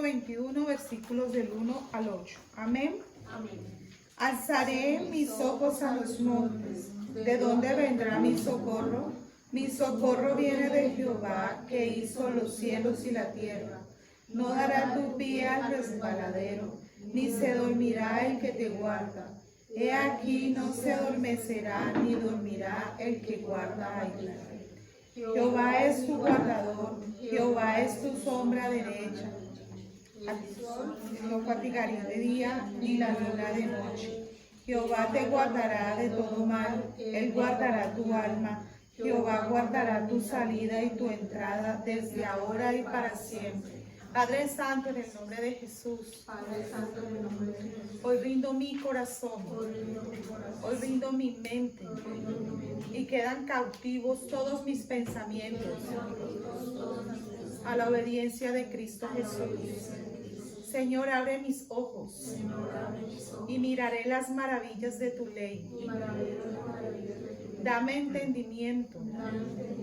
21, versículos del 1 al 8. Amén. Amén. Alzaré mis ojos a los montes. ¿De dónde vendrá mi socorro? Mi socorro viene de Jehová, que hizo los cielos y la tierra. No dará tu pie al resbaladero, ni se dormirá el que te guarda. He aquí no se adormecerá, ni dormirá el que guarda a Israel. Jehová es tu guardador, Jehová es tu sombra derecha. El sol no fatigará de día, ni la luna de noche. Jehová te guardará de todo mal, Él guardará tu alma. Jehová guardará tu salida y tu entrada desde ahora y para siempre. Padre Santo, en el nombre de Jesús, Padre Santo, en el nombre de Jesús, hoy rindo mi corazón, hoy rindo mi mente, y quedan cautivos todos mis pensamientos a la obediencia de Cristo Jesús. Señor, abre mis ojos y miraré las maravillas de tu ley. Dame entendimiento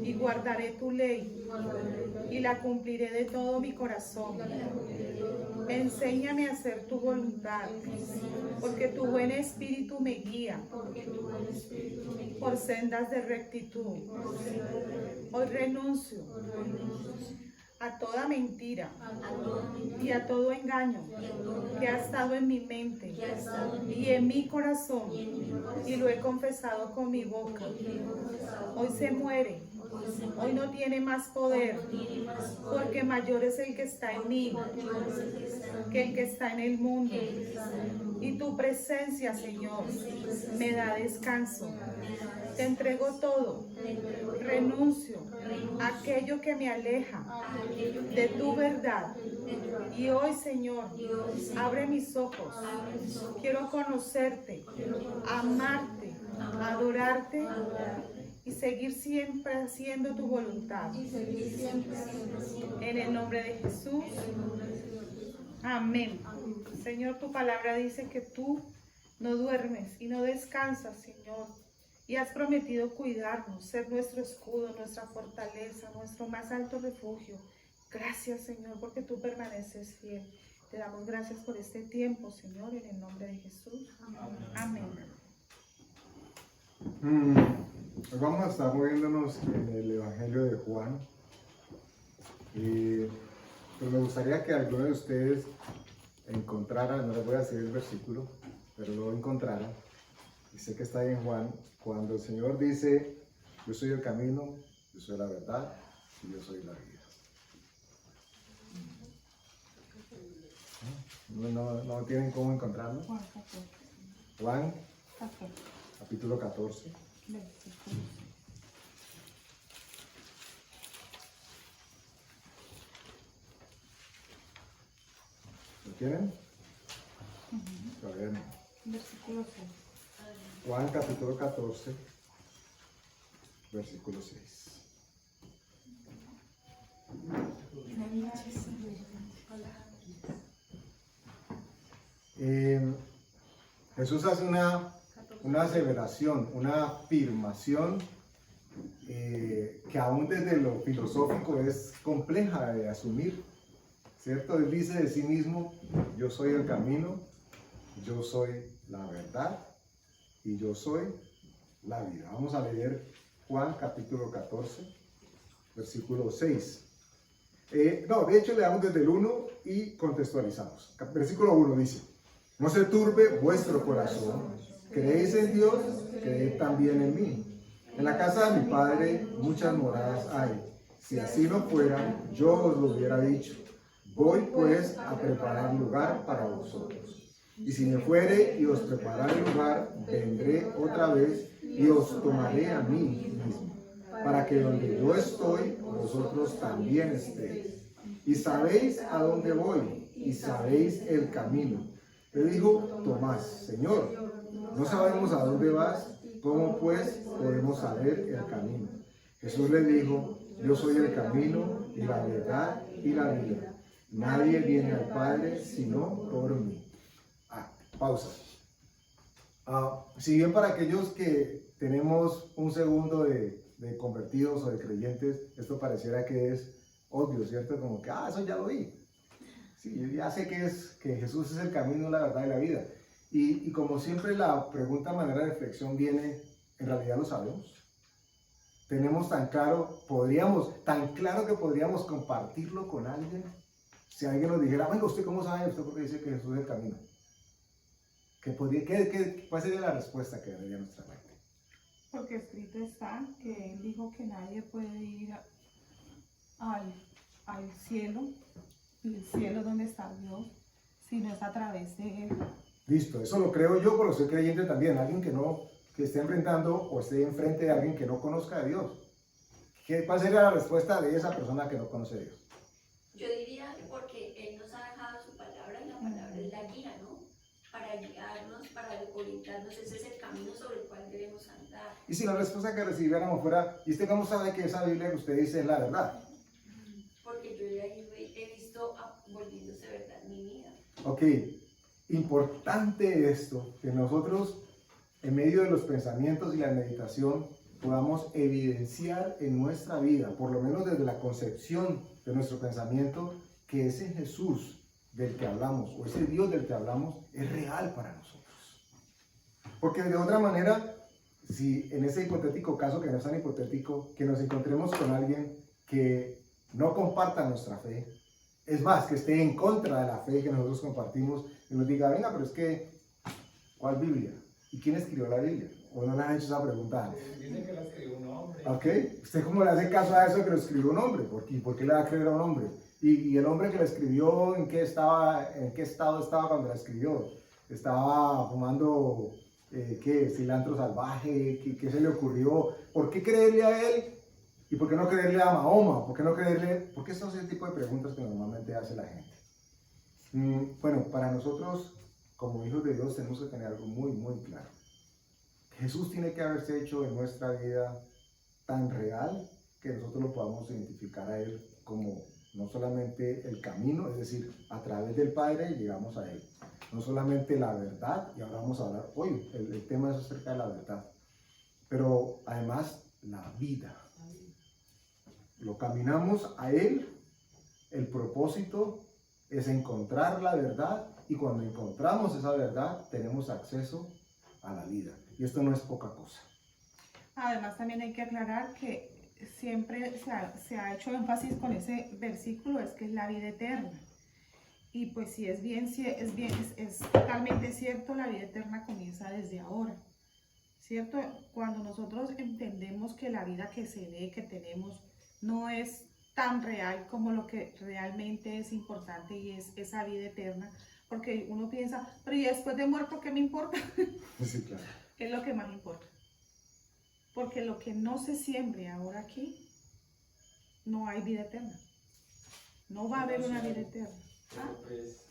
y guardaré tu ley y la cumpliré de todo mi corazón. Enséñame a hacer tu voluntad, porque tu buen espíritu me guía por sendas de rectitud. Hoy renuncio a toda mentira y a todo engaño que ha estado en mi mente y en mi corazón, y lo he confesado con mi boca. Hoy se muere, hoy no tiene más poder, porque mayor es el que está en mí que el que está en el mundo. Y tu presencia, Señor, me da descanso. Te entrego todo, renuncio a aquello que me aleja de tu verdad. Y hoy, Señor, abre mis ojos. Quiero conocerte, amarte, adorarte y seguir siempre haciendo tu voluntad. En el nombre de Jesús. Amén. Señor, tu palabra dice que tú no duermes y no descansas, Señor. Y has prometido cuidarnos, ser nuestro escudo, nuestra fortaleza, nuestro más alto refugio. Gracias, Señor, porque tú permaneces fiel. Te damos gracias por este tiempo, Señor, en el nombre de Jesús. Amén. Hoy vamos a estar moviéndonos en el Evangelio de Juan. Pero me gustaría que alguno de ustedes encontrara, no les voy a decir el versículo, pero lo encontrara. Y sé que está ahí en Juan, cuando el Señor dice: yo soy el camino, yo soy la verdad y yo soy la vida. ¿No tienen cómo encontrarlo? Juan, capítulo 14. ¿Lo tienen? Todavía no. Versículo 6. Juan capítulo 14, versículo 6. Jesús hace una aseveración, una afirmación que aún desde lo filosófico es compleja de asumir, ¿cierto? Él dice de sí mismo: yo soy el camino, yo soy la verdad y yo soy la vida. Vamos a leer Juan capítulo 14, versículo 6. De hecho le damos desde el 1 y contextualizamos. Versículo 1 dice: no se turbe vuestro corazón, creéis en Dios, creed también en mí. En la casa de mi Padre muchas moradas hay. Si así no fuera, yo os lo hubiera dicho. Voy pues a preparar lugar para vosotros. Y si me fuere y os preparare lugar, vendré otra vez y os tomaré a mí mismo, para que donde yo estoy, vosotros también estéis. Y sabéis a dónde voy, y sabéis el camino. Le dijo Tomás: Señor, no sabemos a dónde vas, ¿cómo pues podemos saber el camino? Jesús le dijo: yo soy el camino, y la verdad, y la vida. Nadie viene al Padre sino por mí. Pausa. Si bien para aquellos que tenemos un segundo de convertidos o de creyentes, esto pareciera que es obvio, ¿cierto? Como que, eso ya lo vi. Sí, yo ya sé que Jesús es el camino, la verdad y la vida. Y como siempre la pregunta a manera de reflexión viene, ¿en realidad lo sabemos? Tenemos tan claro, tan claro que podríamos compartirlo con alguien. Si alguien nos dijera, venga, ¿usted cómo sabe? ¿Usted por qué dice que Jesús es el camino? ¿Cuál sería la respuesta que daría nuestra mente? Porque escrito está que Él dijo que nadie puede ir al cielo, y el cielo donde está Dios, si no es a través de Él. Listo, eso lo creo yo, pero soy creyente también. Alguien que esté enfrentando o esté enfrente de alguien que no conozca a Dios. ¿Cuál sería la respuesta de esa persona que no conoce a Dios? Yo diría que porque Él nos ha dejado su palabra y la palabra es la guía, ¿no? Para guiarnos, para orientarnos, ese es el camino sobre el cual debemos andar. Y si la respuesta que recibiéramos fuera, ¿y usted cómo sabe que esa Biblia que usted dice es la verdad? Porque yo de ahí he visto volviéndose verdad mi vida. Ok, importante esto, que nosotros en medio de los pensamientos y la meditación podamos evidenciar en nuestra vida, por lo menos desde la concepción de nuestro pensamiento, que ese Jesús del que hablamos o ese Dios del que hablamos es real para nosotros. Porque de otra manera, si en ese hipotético caso, que no es tan hipotético, que nos encontremos con alguien que no comparta nuestra fe, es más, que esté en contra de la fe que nosotros compartimos y nos diga, venga, pero es que, ¿cuál Biblia? ¿Y quién escribió la Biblia? ¿O no le han hecho esa pregunta antes? Dicen que la escribió un hombre. ¿Ok? ¿Usted cómo le hace caso a eso que lo escribió un hombre? ¿Por qué le va a creer a un hombre? ¿Y el hombre que la escribió, en qué estado estaba cuando la escribió? ¿Estaba fumando, cilantro salvaje? ¿Qué se le ocurrió? ¿Por qué creerle a él? ¿Y por qué no creerle a Mahoma? ¿Por qué no creerle? ¿Por qué son ese tipo de preguntas que normalmente hace la gente? Bueno, para nosotros, como hijos de Dios, tenemos que tener algo muy, muy claro. Jesús tiene que haberse hecho en nuestra vida tan real que nosotros lo podamos identificar a Él como no solamente el camino, es decir, a través del Padre llegamos a Él. No solamente la verdad, y ahora vamos a hablar hoy, el tema es acerca de la verdad, pero además la vida. Lo caminamos a Él, el propósito es encontrar la verdad, y cuando encontramos esa verdad tenemos acceso a la vida. Y esto no es poca cosa. Además, también hay que aclarar que siempre se ha hecho énfasis con ese versículo, es que es la vida eterna. Y pues sí, es totalmente cierto, la vida eterna comienza desde ahora. ¿Cierto? Cuando nosotros entendemos que la vida que se ve, que tenemos, no es tan real como lo que realmente es importante, y es esa vida eterna. Porque uno piensa, pero ¿y después de muerto qué me importa? Sí, claro. Es lo que más importa. Porque lo que no se siembre ahora aquí, no hay vida eterna. No va a haber una vida eterna. Pero pues,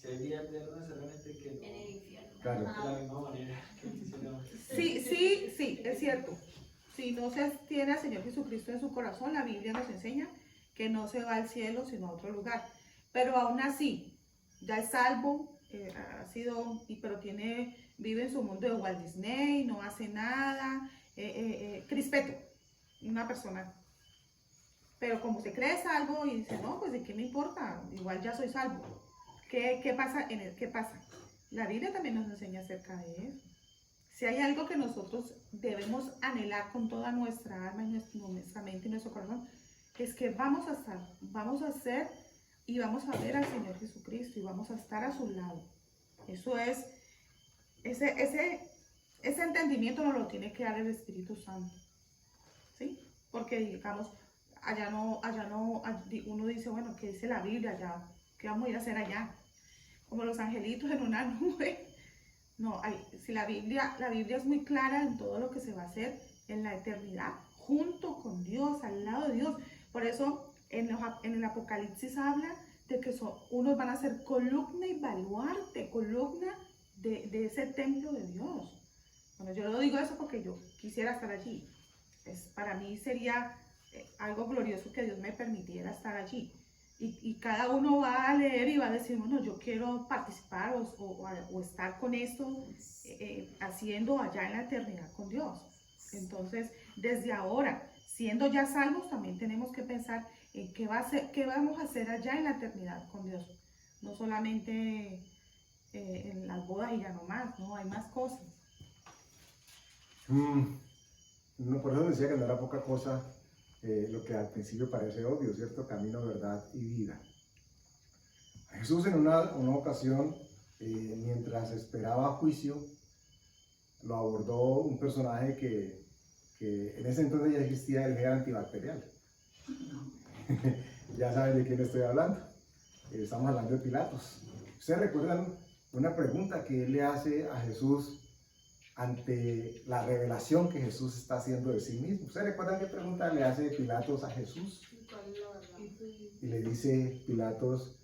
si hay vida eterna, solamente que no. En el infierno. Claro. De la misma manera que mencionamos. Sí, es cierto. Si no se tiene al Señor Jesucristo en su corazón, la Biblia nos enseña que no se va al cielo, sino a otro lugar. Pero aún así, ya es salvo, pero vive en su mundo de Walt Disney, no hace nada, crispeto, una persona. Pero como se cree salvo y dice, no, pues de qué me importa, igual ya soy salvo. ¿Qué pasa? ¿Qué pasa? La Biblia también nos enseña acerca de eso. Si hay algo que nosotros debemos anhelar con toda nuestra alma y nuestra mente y nuestro corazón, es que vamos a ser y vamos a ver al Señor Jesucristo y vamos a estar a su lado. Eso es, ese entendimiento nos lo tiene que dar el Espíritu Santo, ¿sí? Porque digamos, uno dice, bueno, ¿qué dice la Biblia allá? ¿Qué vamos a ir a hacer allá? Como los angelitos en una nube. No, si la Biblia es muy clara en todo lo que se va a hacer en la eternidad, junto con Dios, al lado de Dios. Por eso en el Apocalipsis habla de que unos van a ser columna y baluarte, columna de ese templo de Dios. Bueno, yo no digo eso porque yo quisiera estar allí. Para mí sería algo glorioso que Dios me permitiera estar allí. Y cada uno va a leer y va a decir, bueno, yo quiero participar o estar con esto, haciendo allá en la eternidad con Dios. Entonces, desde ahora, siendo ya salvos, también tenemos que pensar en qué vamos a hacer allá en la eternidad con Dios. no solamente en las bodas y ya no más, ¿no? Hay más cosas. No, por eso decía que no era poca cosa lo que al principio parece obvio, ¿cierto? Camino, verdad y vida. Jesús en una ocasión, mientras esperaba juicio, lo abordó un personaje que en ese entonces ya existía, el gel antibacterial. Ya saben de quién estoy hablando. Estamos hablando de Pilatos. ¿Ustedes recuerdan una pregunta que él le hace a Jesús ante la revelación que Jesús está haciendo de sí mismo? ¿Ustedes recuerdan qué pregunta le hace Pilatos a Jesús? Y le dice Pilatos,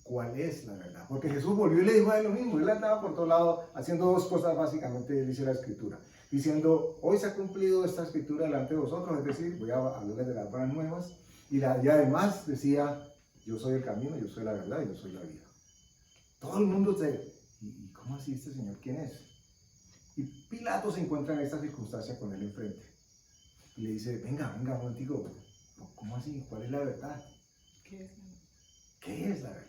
¿cuál es la verdad? Porque Jesús volvió y le dijo a él lo mismo. Él andaba por todo lado haciendo dos cosas básicamente, dice la Escritura. Diciendo, hoy se ha cumplido esta Escritura delante de vosotros, es decir, voy a hablarles de las buenas nuevas. Y además decía, yo soy el camino, yo soy la verdad y yo soy la vida. Todo el mundo se... ¿Y cómo así este señor quién es? Y Pilato se encuentra en esta circunstancia con él enfrente. Y le dice, venga, un momentico, ¿cómo así? ¿Cuál es la verdad? ¿Qué es la verdad?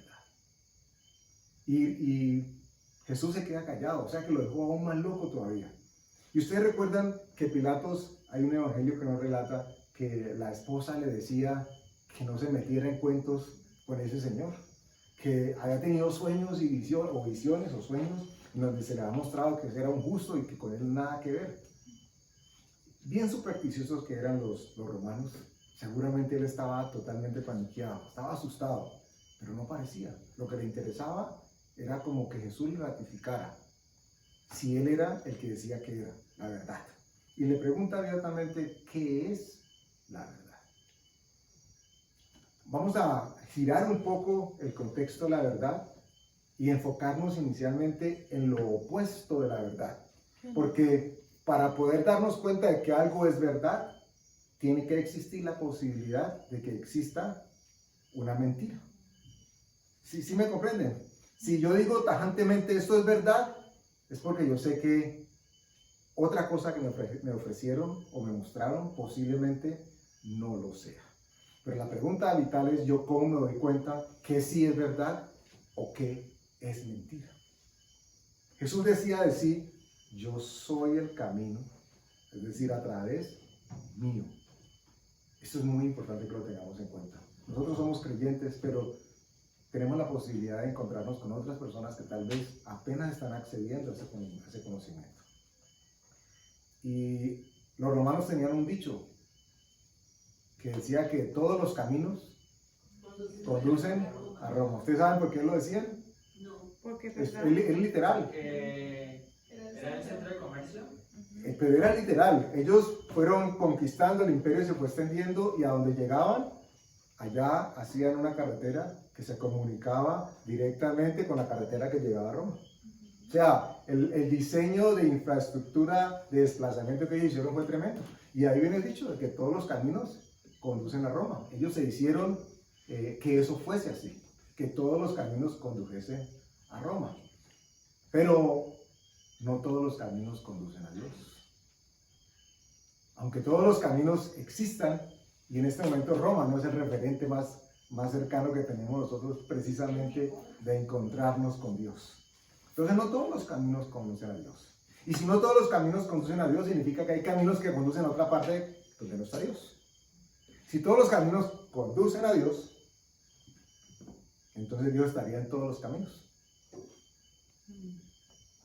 Y Jesús se queda callado, o sea que lo dejó aún más loco todavía. Y ustedes recuerdan que Pilatos, hay un evangelio que nos relata que la esposa le decía que no se metiera en cuentos con ese señor, que había tenido sueños y visiones o sueños en donde se le había mostrado que era un justo y que con él nada que ver. Bien supersticiosos que eran los romanos, seguramente él estaba totalmente paniqueado, estaba asustado, pero no parecía. Lo que le interesaba era como que Jesús le ratificara si él era el que decía que era la verdad. Y le pregunta abiertamente, ¿qué es la verdad? Vamos a girar un poco el contexto de la verdad y enfocarnos inicialmente en lo opuesto de la verdad. Porque para poder darnos cuenta de que algo es verdad, tiene que existir la posibilidad de que exista una mentira. ¿Sí me comprenden? Si yo digo tajantemente esto es verdad, es porque yo sé que otra cosa que me ofrecieron o me mostraron posiblemente no lo sea. Pero la pregunta vital es yo cómo me doy cuenta que sí es verdad o que es mentira. Jesús decía de sí, yo soy el camino, es decir, a través mío. Esto es muy importante que lo tengamos en cuenta. Nosotros somos creyentes, pero tenemos la posibilidad de encontrarnos con otras personas que tal vez apenas están accediendo a ese conocimiento. Y los romanos tenían un dicho que decía que todos los caminos conducen a Roma. ¿Ustedes saben por qué lo decían? No. Porque Es literal. ¿Era el centro de comercio? Pero era literal. Ellos fueron conquistando el imperio y se fue extendiendo y a donde llegaban, allá hacían una carretera que se comunicaba directamente con la carretera que llegaba a Roma. O sea, el diseño de infraestructura de desplazamiento que ellos hicieron fue tremendo. Y ahí viene el dicho de que todos los caminos conducen a Roma. Ellos se hicieron que eso fuese así, que todos los caminos condujesen a Roma. Pero no todos los caminos conducen a Dios. Aunque todos los caminos existan, y en este momento Roma no es el referente más cercano que tenemos nosotros precisamente de encontrarnos con Dios. Entonces no todos los caminos conducen a Dios. Y si no todos los caminos conducen a Dios, significa que hay caminos que conducen a otra parte donde no está Dios. Si todos los caminos conducen a Dios, entonces Dios estaría en todos los caminos.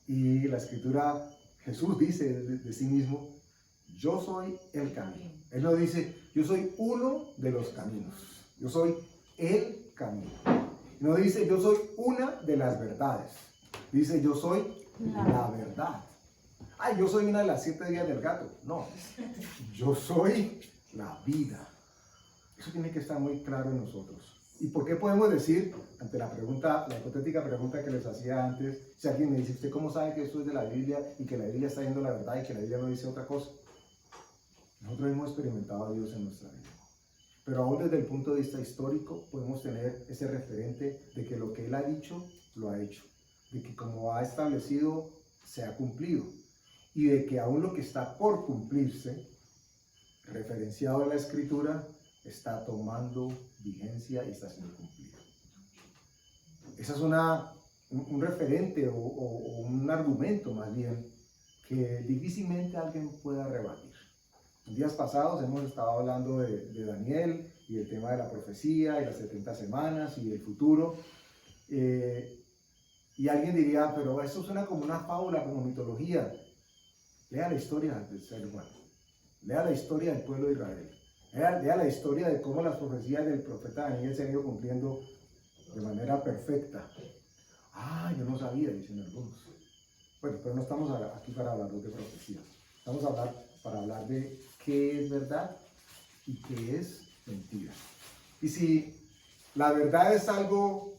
Y la Escritura, Jesús dice de sí mismo, yo soy el camino. Él no dice, yo soy uno de los caminos. Yo soy el camino. No dice, yo soy una de las verdades. Dice, yo soy la verdad. Ay, yo soy una de las 7 días del gato. No, yo soy la vida. Eso tiene que estar muy claro en nosotros. ¿Y por qué podemos decir, ante la hipotética pregunta que les hacía antes, si alguien me dice, ¿usted cómo sabe que esto es de la Biblia y que la Biblia está diciendo la verdad y que la Biblia no dice otra cosa? Nosotros hemos experimentado a Dios en nuestra vida. Pero aún desde el punto de vista histórico podemos tener ese referente de que lo que Él ha dicho, lo ha hecho. De que como ha establecido, se ha cumplido. Y de que aún lo que está por cumplirse, referenciado en la Escritura, está tomando vigencia y está siendo cumplido. esa es un referente o un argumento más bien que difícilmente alguien pueda rebatir. En días pasados hemos estado hablando de Daniel y el tema de la profecía y las 70 semanas y el futuro. Y alguien diría, pero eso suena como una fábula, como mitología. Lea la historia del ser humano. Lea la historia del pueblo de Israel. Lea la historia de cómo las profecías del profeta Daniel se han ido cumpliendo de manera perfecta. Ah, yo no sabía, dicen algunos. Bueno, pero no estamos aquí para hablar de profecías. Estamos para hablar de qué es verdad y qué es mentira. Y si la verdad es algo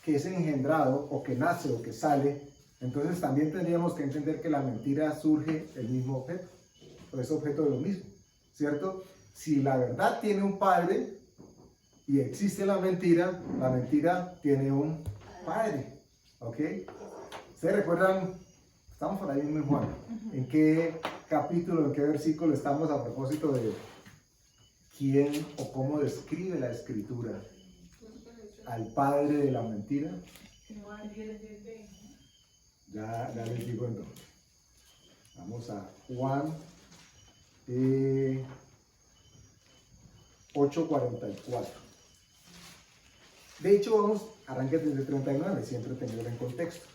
que es engendrado o que nace o que sale, entonces también tendríamos que entender que la mentira surge del mismo objeto, o es objeto de lo mismo, ¿cierto? Si la verdad tiene un padre y existe la mentira tiene un padre, ¿ok? ¿Ustedes recuerdan? Estamos por ahí mismo en Juan. ¿En qué capítulo, en qué versículo estamos a propósito de quién o cómo describe la Escritura al padre de la mentira? Ya les digo entonces. Vamos a Juan 8:44. De hecho, arranque desde 39, siempre tenerlo en contexto.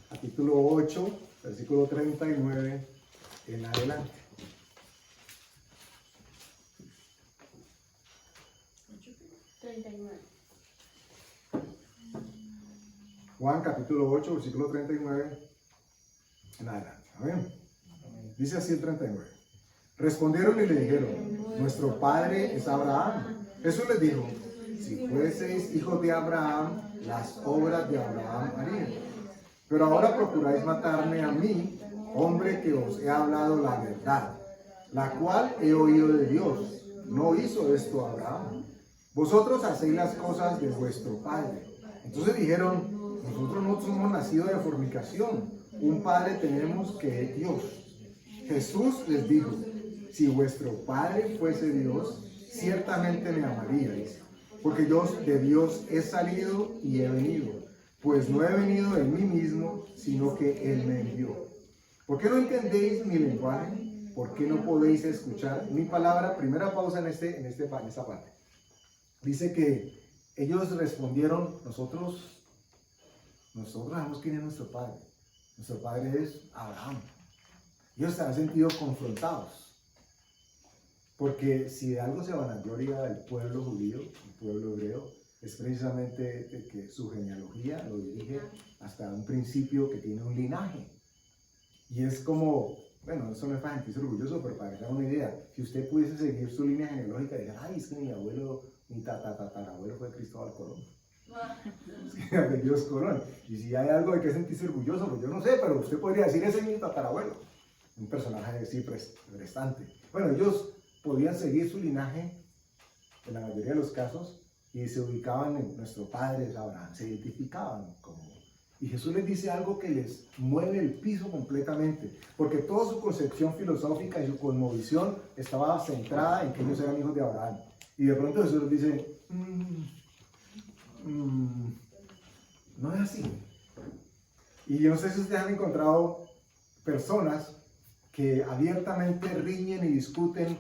Capítulo 8, versículo 39 en adelante. Juan capítulo 8, versículo 39 en adelante. Amén. Dice así el 39. Respondieron y le dijeron, nuestro padre es Abraham. Jesús les dijo, si fueseis hijos de Abraham, las obras de Abraham harían. Pero ahora procuráis matarme a mí, hombre que os he hablado la verdad, la cual he oído de Dios. No hizo esto Abraham. Vosotros hacéis las cosas de vuestro padre. Entonces dijeron, nosotros no somos nacidos de fornicación, un padre tenemos que es Dios. Jesús les dijo, si vuestro padre fuese Dios, ciertamente me amaríais, porque yo de Dios he salido y he venido, pues no he venido de mí mismo, sino que Él me envió. ¿Por qué no entendéis mi lenguaje? ¿Por qué no podéis escuchar mi palabra? Primera pausa en esta parte. Dice que ellos respondieron, nosotros sabemos quién es nuestro padre. Nuestro padre es Abraham. Ellos se han sentido confrontados. Porque si de algo se vanagloria del pueblo judío, el pueblo hebreo, es precisamente de que su genealogía lo dirige hasta un principio que tiene un linaje. Y es como, bueno, eso no es para sentirse orgulloso, pero para que tengan una idea, si usted pudiese seguir su línea genealógica y decir, ay, es que mi tatarabuelo fue Cristóbal Colón. Es que apellido es Colón. Y si hay algo de que sentirse orgulloso, pues yo no sé, pero usted podría decir, ese es mi tatarabuelo. Un personaje así prestante. Bueno, ellos podían seguir su linaje en la mayoría de los casos y se ubicaban en nuestro padre Abraham, se identificaban como. Y Jesús les dice algo que les mueve el piso completamente, porque toda su concepción filosófica y su cosmovisión estaba centrada en que ellos eran hijos de Abraham. Y de pronto Jesús les dice, no es así. Y yo no sé si ustedes han encontrado personas que abiertamente riñen y discuten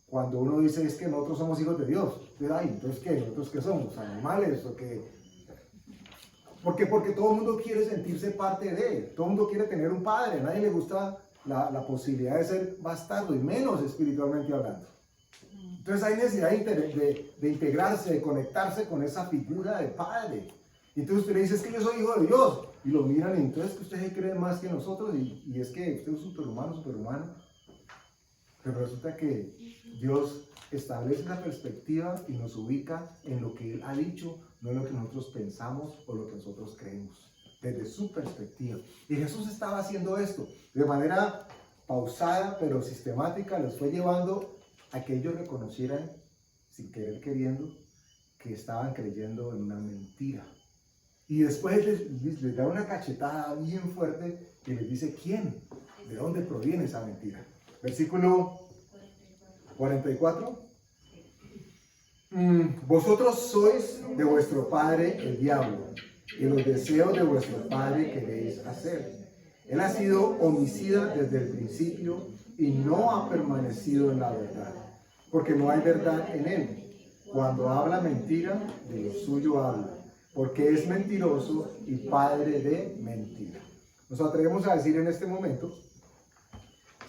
cuando uno dice es que nosotros somos hijos de Dios. Entonces ¿qué? ¿Nosotros qué somos? ¿Animales? ¿O qué? Porque todo el mundo quiere sentirse parte de él. Todo el mundo quiere tener un padre. A nadie le gusta la posibilidad de ser bastardo, y menos espiritualmente hablando. Entonces hay necesidad de integrarse, de conectarse con esa figura de padre. Y entonces usted le dice, es que yo soy hijo de Dios. Y lo miran y entonces que usted se cree más que nosotros y es que usted es superhumano. Pero resulta que Dios establece una perspectiva y nos ubica en lo que Él ha dicho, no en lo que nosotros pensamos o lo que nosotros creemos, desde su perspectiva. Y Jesús estaba haciendo esto de manera pausada pero sistemática, los fue llevando a que ellos reconocieran, sin querer queriendo, que estaban creyendo en una mentira. Y después les da una cachetada bien fuerte y les dice, ¿quién? ¿De dónde proviene esa mentira? Versículo 44. Vosotros sois de vuestro padre el diablo, y los deseos de vuestro padre queréis hacer. Él ha sido homicida desde el principio y no ha permanecido en la verdad, porque no hay verdad en él. Cuando habla mentira, de lo suyo habla, porque es mentiroso y padre de mentira. Nos atrevemos a decir en este momento,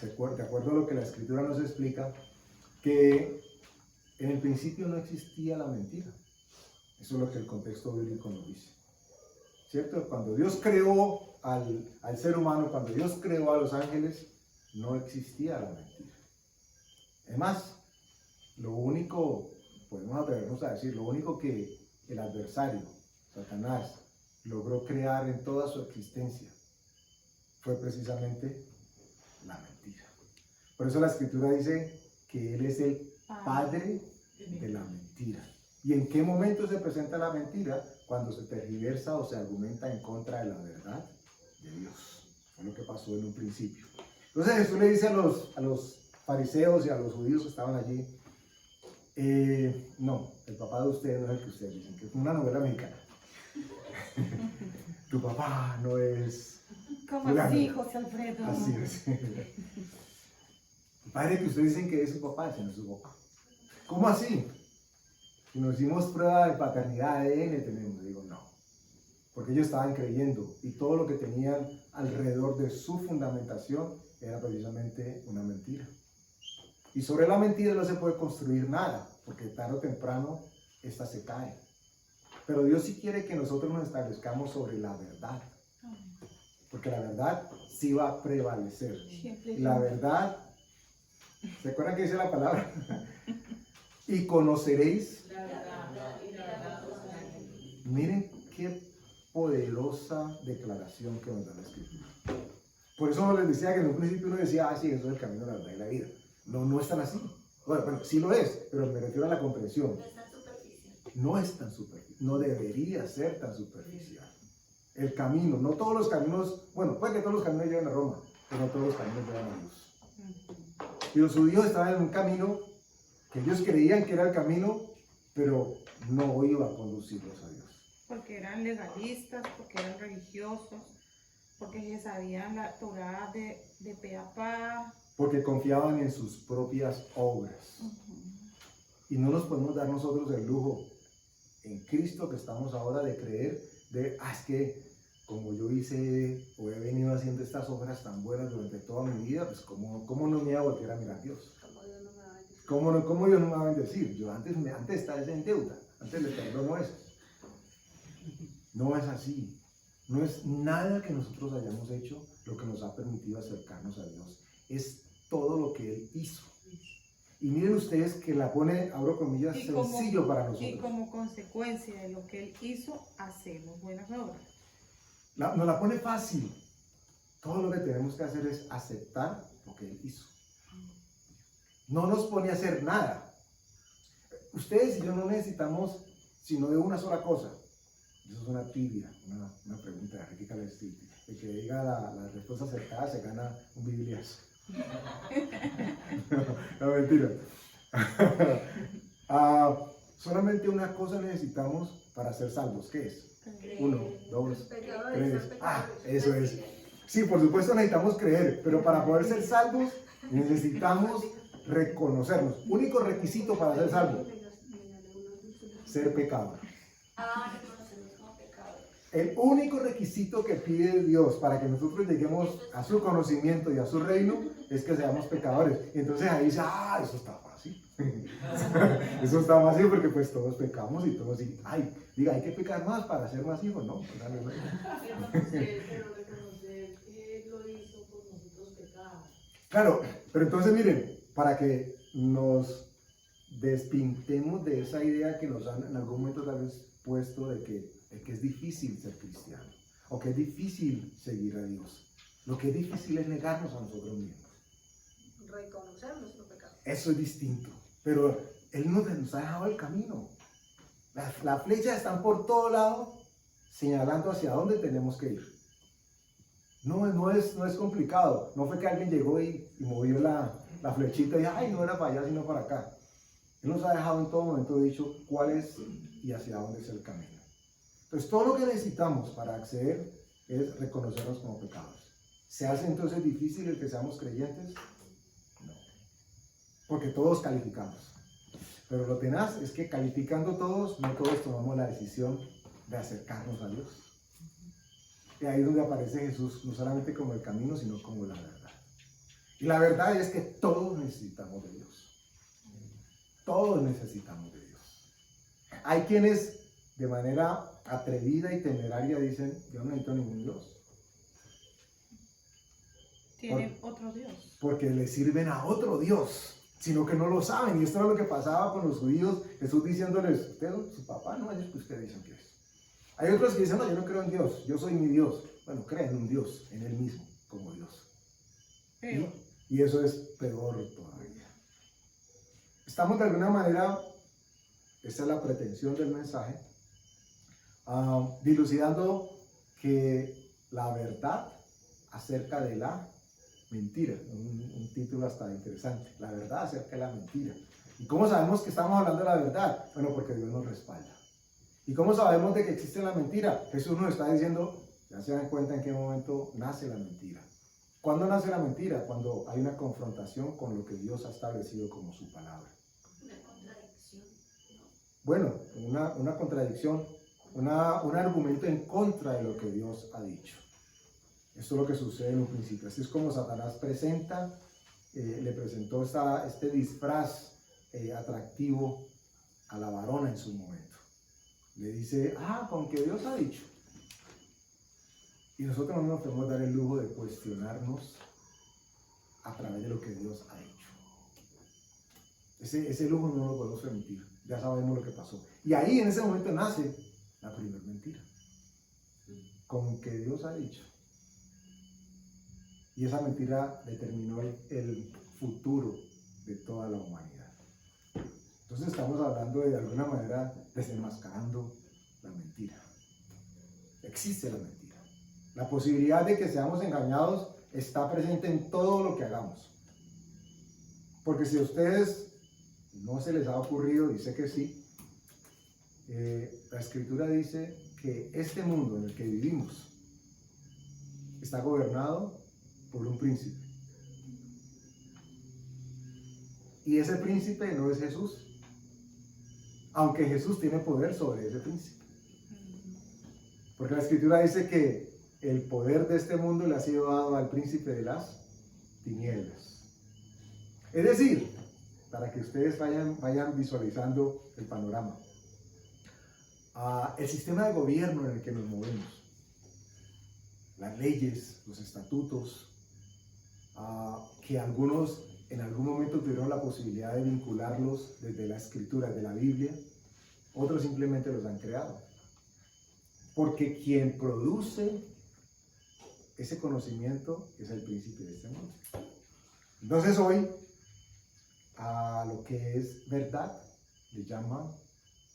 de acuerdo a lo que la Escritura nos explica, que en el principio no existía la mentira. Eso es lo que el contexto bíblico nos dice. ¿Cierto? Cuando Dios creó al ser humano, cuando Dios creó a los ángeles, no existía la mentira. Es más, lo único, podemos atrevernos a decir, lo único que el adversario, Satanás, logró crear en toda su existencia fue precisamente la mentira. Por eso la Escritura dice que Él es el padre de la mentira. ¿Y en qué momento se presenta la mentira? Cuando se tergiversa o se argumenta en contra de la verdad de Dios. Fue lo que pasó en un principio. Entonces Jesús le dice a los fariseos y a los judíos que estaban allí, no, el papá de ustedes no es el que ustedes dicen, que es una novela mexicana. Tu papá no es... ¿Cómo así, José Alfredo? Así es. El padre que ustedes dicen que es su papá, ese no es su papá. ¿Cómo así? Si nos hicimos prueba de paternidad, ADN tenemos, digo no. Porque ellos estaban creyendo y todo lo que tenían alrededor de su fundamentación era precisamente una mentira. Y sobre la mentira no se puede construir nada, porque tarde o temprano esta se cae. Pero Dios sí quiere que nosotros nos establezcamos sobre la verdad. Porque la verdad sí va a prevalecer. La verdad, ¿se acuerdan que dice la palabra? Y conoceréis. Miren qué poderosa declaración que nos da la Escritura. Por eso les decía que en un principio uno decía, sí, eso es el camino de la verdad y la vida. No, no es tan así. Bueno, sí lo es, pero me refiero a la comprensión. No es tan superficial. No es tan superficial, no debería ser tan superficial. El camino, no todos los caminos, bueno, puede que todos los caminos lleven a Roma, pero no todos los caminos llevan a Dios. Y los judíos estaban en un camino que ellos creían que era el camino, pero no iba a conducirlos a Dios. Porque eran legalistas, porque eran religiosos, porque se sabían la Torá de pe a pa. Porque confiaban en sus propias obras. Y no nos podemos dar nosotros el lujo en Cristo que estamos ahora de creer, es que como yo hice o he venido haciendo estas obras tan buenas durante toda mi vida, pues ¿cómo no me voy a volver a mirar a Dios? ¿Cómo Dios no me va a bendecir? Yo antes estaba en deuda, antes le perdono eso. No es así. No es nada que nosotros hayamos hecho lo que nos ha permitido acercarnos a Dios. Es todo lo que Él hizo. Y miren ustedes que la pone, abro comillas, sencillo para nosotros. Y como consecuencia de lo que Él hizo, hacemos buenas obras. Nos la pone fácil. Todo lo que tenemos que hacer es aceptar lo que Él hizo. No nos pone a hacer nada. Ustedes y yo no necesitamos sino de una sola cosa. Eso es una trivia, una pregunta. El que diga la respuesta acertada se gana un bibliazo. No, mentira. Solamente una cosa necesitamos para ser salvos. ¿Qué es? 1, 2, 3. Eso es. Sí, por supuesto necesitamos creer, pero para poder ser salvos necesitamos reconocernos. Único requisito para ser salvo: ser pecador. Reconocernos como pecadores. El único requisito que pide Dios para que nosotros lleguemos a su conocimiento y a su reino es que seamos pecadores. Y entonces ahí dice, eso está fácil. Eso está fácil porque pues todos pecamos y todos dicen, diga, hay que pecar más para ser más hijos, ¿no? Pero reconocer que lo hizo por nosotros pecados. Claro, pero entonces miren, para que nos despintemos de esa idea que nos han en algún momento tal vez puesto de que es difícil ser cristiano o que es difícil seguir a Dios. Lo que es difícil es negarnos a nosotros mismos. Reconocer nuestro pecado. Eso es distinto, pero Él nos ha dejado el camino. Las flechas están por todo lado señalando hacia dónde tenemos que ir. No es complicado. No fue que alguien llegó y movió la flechita y no era para allá sino para acá. Él nos ha dejado en todo momento dicho cuál es y hacia dónde es el camino. Entonces, todo lo que necesitamos para acceder es reconocernos como pecadores. ¿Se hace entonces difícil el que seamos creyentes? No, porque todos calificamos. Pero lo tenaz es que calificando todos, no todos tomamos la decisión de acercarnos a Dios. Y ahí es donde aparece Jesús, no solamente como el camino, sino como la verdad. Y la verdad es que todos necesitamos de Dios. Todos necesitamos de Dios. Hay quienes de manera atrevida y temeraria dicen, yo no necesito ningún Dios. Tienen otro Dios. Porque le sirven a otro Dios, sino que no lo saben. Y esto es lo que pasaba con los judíos, Jesús diciéndoles, usted, su papá no es el que ustedes dicen que es. Hay otros que dicen, no, yo no creo en Dios, yo soy mi Dios. Bueno, creen en un Dios, en Él mismo, como Dios. Pero, Y eso es peor todavía. Estamos de alguna manera, esa es la pretensión del mensaje, dilucidando que la verdad acerca de la mentira, un título hasta interesante, la verdad acerca de la mentira. ¿Y cómo sabemos que estamos hablando de la verdad? Bueno, porque Dios nos respalda. ¿Y cómo sabemos de que existe la mentira? Jesús nos está diciendo, ya se dan cuenta en qué momento nace la mentira. ¿Cuándo nace la mentira? Cuando hay una confrontación con lo que Dios ha establecido como su palabra. Una contradicción, ¿no? Bueno, una contradicción, un argumento en contra de lo que Dios ha dicho. Esto es lo que sucede en un principio. Así es como Satanás le presentó este disfraz atractivo a la varona en su momento. Le dice, con que Dios ha dicho. Y nosotros no nos podemos dar el lujo de cuestionarnos a través de lo que Dios ha hecho. Ese lujo no lo podemos permitir. Ya sabemos lo que pasó. Y ahí en ese momento nace la primera mentira. Con que Dios ha dicho. Y esa mentira determinó el futuro de toda la humanidad. Entonces estamos hablando de alguna manera desenmascarando la mentira. Existe la mentira. La posibilidad de que seamos engañados está presente en todo lo que hagamos. Porque si a ustedes no se les ha ocurrido, dice que sí, la Escritura dice que este mundo en el que vivimos está gobernado por un príncipe. Y ese príncipe no es Jesús, aunque Jesús tiene poder sobre ese príncipe. Porque la Escritura dice que el poder de este mundo le ha sido dado al príncipe de las tinieblas. Es decir, para que ustedes vayan visualizando el panorama, el sistema de gobierno en el que nos movemos, las leyes, los estatutos, que algunos en algún momento tuvieron la posibilidad de vincularlos desde la Escritura, de la Biblia, otros simplemente los han creado. Porque quien produce ese conocimiento es el príncipe de este mundo. Entonces hoy, a lo que es verdad, le llaman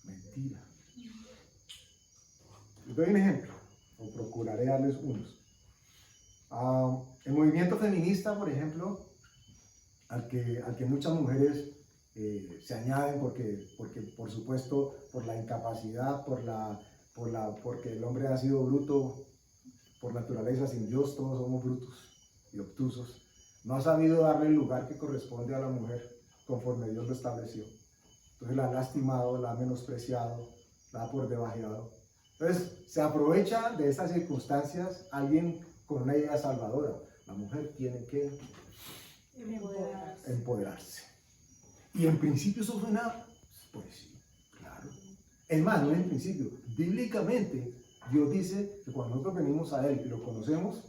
mentira. Les doy un ejemplo, o procuraré darles unos. El movimiento feminista, por ejemplo, al que muchas mujeres se añaden porque por supuesto por la incapacidad, porque el hombre ha sido bruto por naturaleza, sin Dios todos somos brutos y obtusos, no ha sabido darle el lugar que corresponde a la mujer conforme Dios lo estableció. Entonces la ha lastimado, la ha menospreciado, la ha por debajeado. Entonces se aprovecha de estas circunstancias alguien con una idea salvadora. La mujer tiene que empoderarse. Y en principio eso suena, pues sí, claro. Es más, no en principio, bíblicamente Dios dice que cuando nosotros venimos a Él y lo conocemos,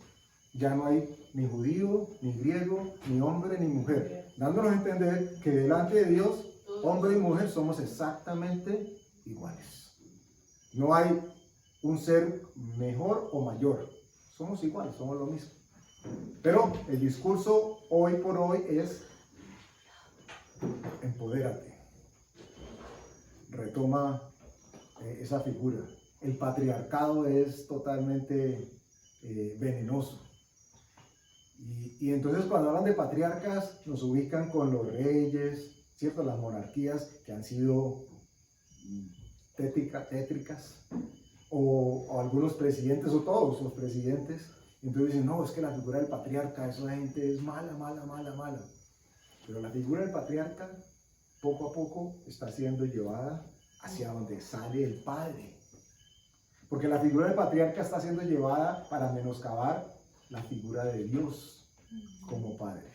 ya no hay ni judío, ni griego, ni hombre, ni mujer, dándonos a entender que delante de Dios, hombre y mujer somos exactamente iguales. No hay un ser mejor o mayor, somos iguales, somos lo mismo. Pero el discurso hoy por hoy es empodérate. Retoma esa figura. El patriarcado es totalmente venenoso. Y entonces cuando hablan de patriarcas nos ubican con los reyes, ¿cierto? Las monarquías que han sido tétricas, o algunos presidentes, o todos los presidentes, entonces dicen, no, es que la figura del patriarca, esa gente es mala, mala, mala, mala. Pero la figura del patriarca, poco a poco, está siendo llevada hacia donde sale el Padre. Porque la figura del patriarca está siendo llevada para menoscabar la figura de Dios como Padre.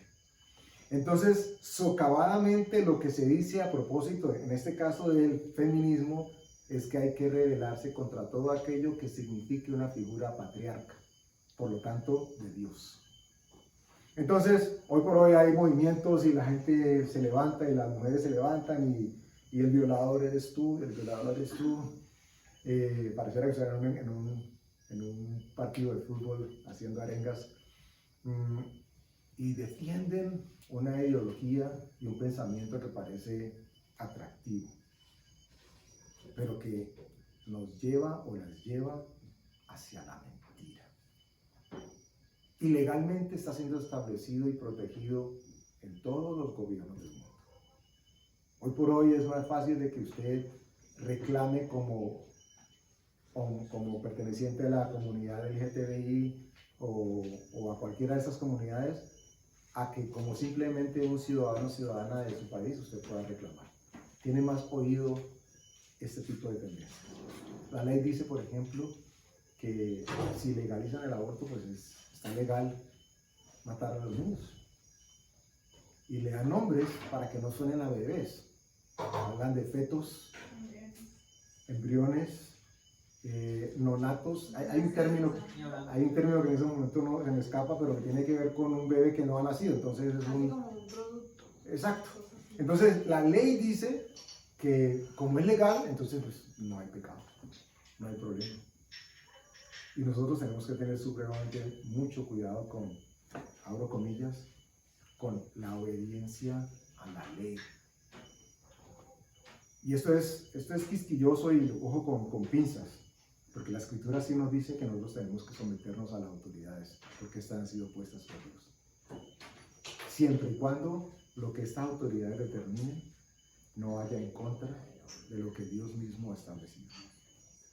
Entonces, socavadamente lo que se dice a propósito, en este caso del feminismo, es que hay que rebelarse contra todo aquello que signifique una figura patriarca, por lo tanto, de Dios. Entonces, hoy por hoy hay movimientos y la gente se levanta y las mujeres se levantan y el violador eres tú, el violador eres tú. Pareciera que estuvieran en un partido de fútbol haciendo arengas y defienden una ideología y un pensamiento que parece atractivo, pero que nos lleva o las lleva hacia la mentira. Y legalmente está siendo establecido y protegido en todos los gobiernos del mundo. Hoy por hoy es más fácil de que usted reclame como perteneciente a la comunidad LGTBI o a cualquiera de esas comunidades, a que como simplemente un ciudadano o ciudadana de su país usted pueda reclamar. Tiene más oído este tipo de tendencias. La ley dice, por ejemplo, que si legalizan el aborto, pues está legal matar a los niños. Y le dan nombres para que no suenen a bebés. Hablan de fetos, embriones, nonatos. Hay un término que en ese momento no se me escapa, pero que tiene que ver con un bebé que no ha nacido. Entonces es Así como un producto. Exacto. Entonces la ley dice que como es legal, entonces pues no hay pecado, no hay problema. Y nosotros tenemos que tener supremamente mucho cuidado con, abro comillas, con la obediencia a la ley. Y esto es quisquilloso y ojo con pinzas, porque la escritura sí nos dice que nosotros tenemos que someternos a las autoridades, porque estas han sido puestas por Dios. Siempre y cuando lo que estas autoridades determinen no vaya en contra de lo que Dios mismo ha establecido.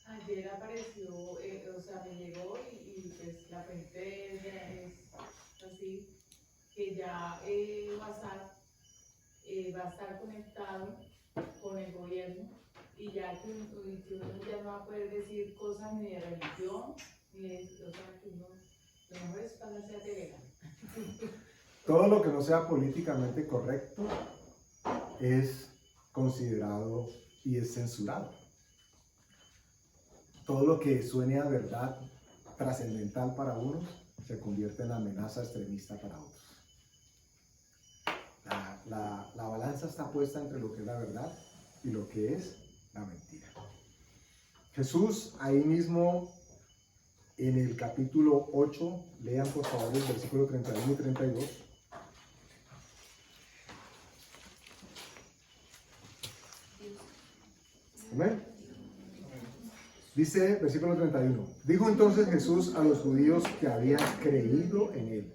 Ayer apareció, o sea, me llegó y pues la fuente es así, que ya WhatsApp va a estar conectado con el gobierno y ya que uno ya no va a poder decir cosas ni de religión, ni de, o sea, que uno, lo mejor es pasarse a Telegram. Todo lo que no sea políticamente correcto es considerado y es censurado. Todo lo que suene a verdad trascendental para unos se convierte en amenaza extremista para otros. La balanza está puesta entre lo que es la verdad y lo que es la mentira. Jesús ahí mismo en el capítulo 8, lean por favor el versículo 31 y 32. Amén. Dice versículo 31. Dijo entonces Jesús a los judíos que habían creído en él: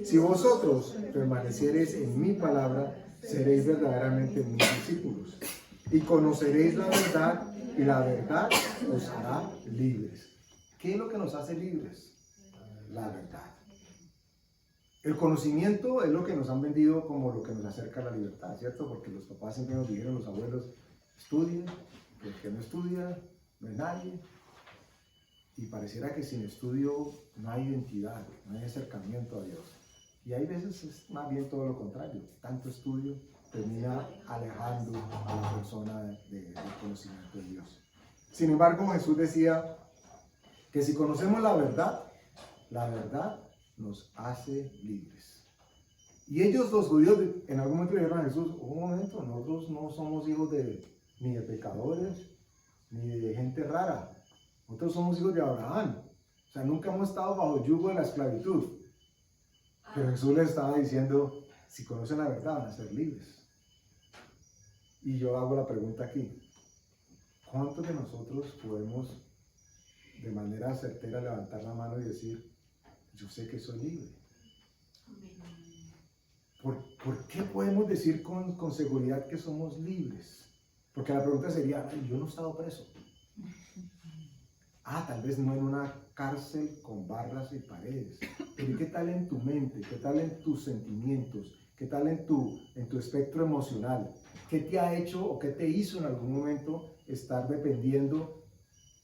si vosotros permaneciereis en mi palabra, seréis verdaderamente mis discípulos, y conoceréis la verdad, y la verdad os hará libres. ¿Qué es lo que nos hace libres? La verdad. El conocimiento es lo que nos han vendido como lo que nos acerca a la libertad, ¿cierto? Porque los papás siempre nos dijeron, los abuelos, estudien, que el que no estudia no es nadie. Y pareciera que sin estudio no hay identidad, no hay acercamiento a Dios. Y hay veces es más bien todo lo contrario. Tanto estudio termina alejando a la persona del conocimiento de Dios. Sin embargo, Jesús decía que si conocemos la verdad nos hace libres. Y ellos, los judíos, en algún momento dijeron a Jesús: un momento, nosotros no somos hijos ni de pecadores, ni de gente rara. Nosotros somos hijos de Abraham. O sea, nunca hemos estado bajo el yugo de la esclavitud. Pero Jesús les estaba diciendo, si conocen la verdad van a ser libres. Y yo hago la pregunta aquí: ¿cuántos de nosotros podemos de manera certera levantar la mano y decir, yo sé que soy libre? ¿Por qué podemos decir con seguridad que somos libres? Porque la pregunta sería, yo no he estado preso. Tal vez no en una cárcel con barras y paredes, pero ¿qué tal en tu mente? ¿Qué tal en tus sentimientos? ¿Qué tal en tu espectro emocional? ¿Qué te ha hecho o qué te hizo en algún momento estar dependiendo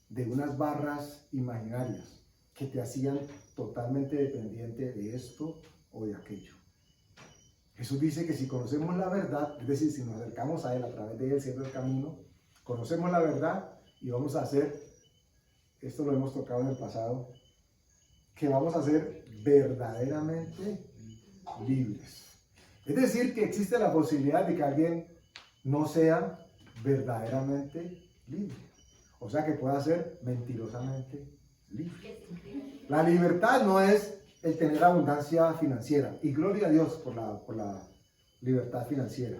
de unas barras imaginarias que te hacían totalmente dependiente de esto o de aquello? Jesús dice que si conocemos la verdad, es decir, si nos acercamos a Él a través de Él, siendo el camino, conocemos la verdad y vamos a ser, esto lo hemos tocado en el pasado, que vamos a ser verdaderamente libres. Es decir, que existe la posibilidad de que alguien no sea verdaderamente libre. O sea, que pueda ser mentirosamente libre. La libertad no es el tener abundancia financiera. Y gloria a Dios por la libertad financiera.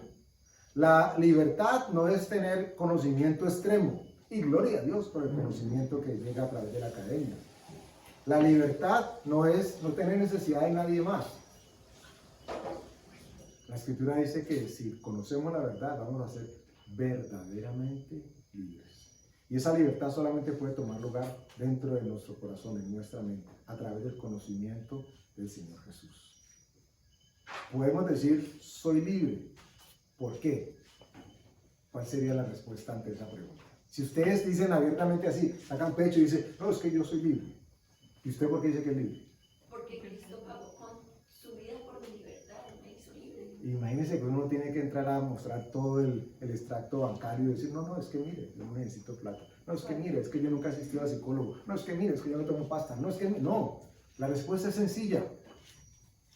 La libertad no es tener conocimiento extremo. Y gloria a Dios por el conocimiento que llega a través de la academia. La libertad no es no tener necesidad de nadie más. La Escritura dice que si conocemos la verdad, vamos a ser verdaderamente libres. Y esa libertad solamente puede tomar lugar dentro de nuestro corazón, en nuestra mente, a través del conocimiento del Señor Jesús. Podemos decir, soy libre. ¿Por qué? ¿Cuál sería la respuesta ante esa pregunta? Si ustedes dicen abiertamente así, sacan pecho y dicen, no, es que yo soy libre. ¿Y usted por qué dice que es libre? Porque Cristo pagó con su vida por mi libertad, me hizo libre. Imagínense que uno tiene que entrar a mostrar todo el extracto bancario y decir, no, es que mire, yo no necesito plata. No, es que mire, es que yo nunca he asistido a psicólogo. No, es que mire, es que yo no tomo pasta. No, es que no. La respuesta es sencilla.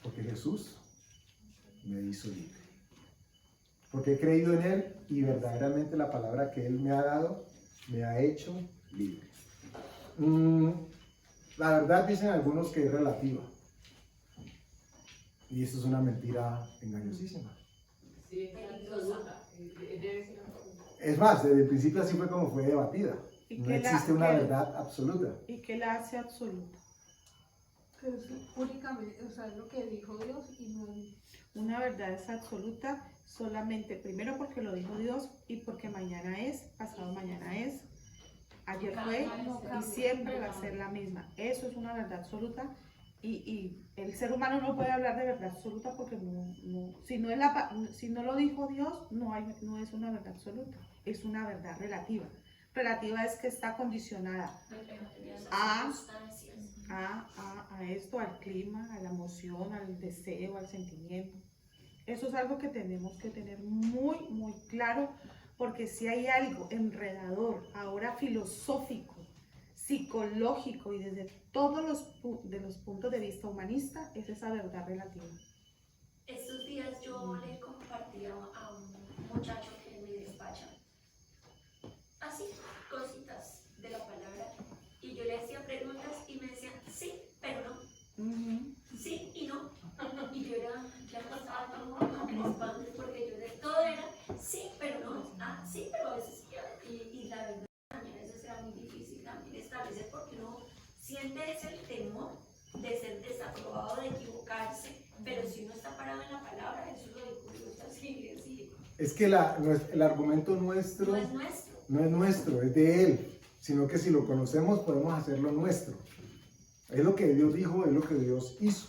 Porque Jesús me hizo libre. Porque he creído en Él y verdaderamente la palabra que Él me ha dado me ha hecho libre. La verdad dicen algunos que es relativa. Y esto es una mentira engañosísima. Sí, es absoluta. Debe ser absoluta. Es más, desde el principio así fue como fue debatida. ¿Y No qué existe una verdad absoluta. ¿Y qué la hace absoluta? Pero es únicamente, o sea, es lo que dijo Dios y no Una verdad es absoluta solamente, primero porque lo dijo Dios y porque mañana es, pasado mañana es, ayer fue y siempre va a ser la misma. Eso es una verdad absoluta y el ser humano no puede hablar de verdad absoluta porque si no lo dijo Dios, no es una verdad absoluta, es una verdad relativa. Relativa es que está condicionada a esto, al clima, a la emoción, al deseo, al sentimiento. Eso es algo que tenemos que tener muy, muy claro, porque si hay algo enredador, ahora filosófico, psicológico y desde todos los puntos de vista humanista, es esa verdad relativa. Estos días yo le compartí a un muchacho que me despacha así, cositas de la palabra, y yo le hacía preguntas y me decían sí, pero no, sí y no, y yo ya pasaba como crispando porque yo de todo era sí, pero no, sí, pero a veces y la verdad también a veces era muy difícil también establecer porque uno siente ese temor de ser desaprobado, de equivocarse, pero si uno está parado en la palabra, eso lo dijo Dios así. Es que el argumento nuestro no es nuestro, es de Él, sino que si lo conocemos podemos hacerlo nuestro. Es lo que Dios dijo, es lo que Dios hizo.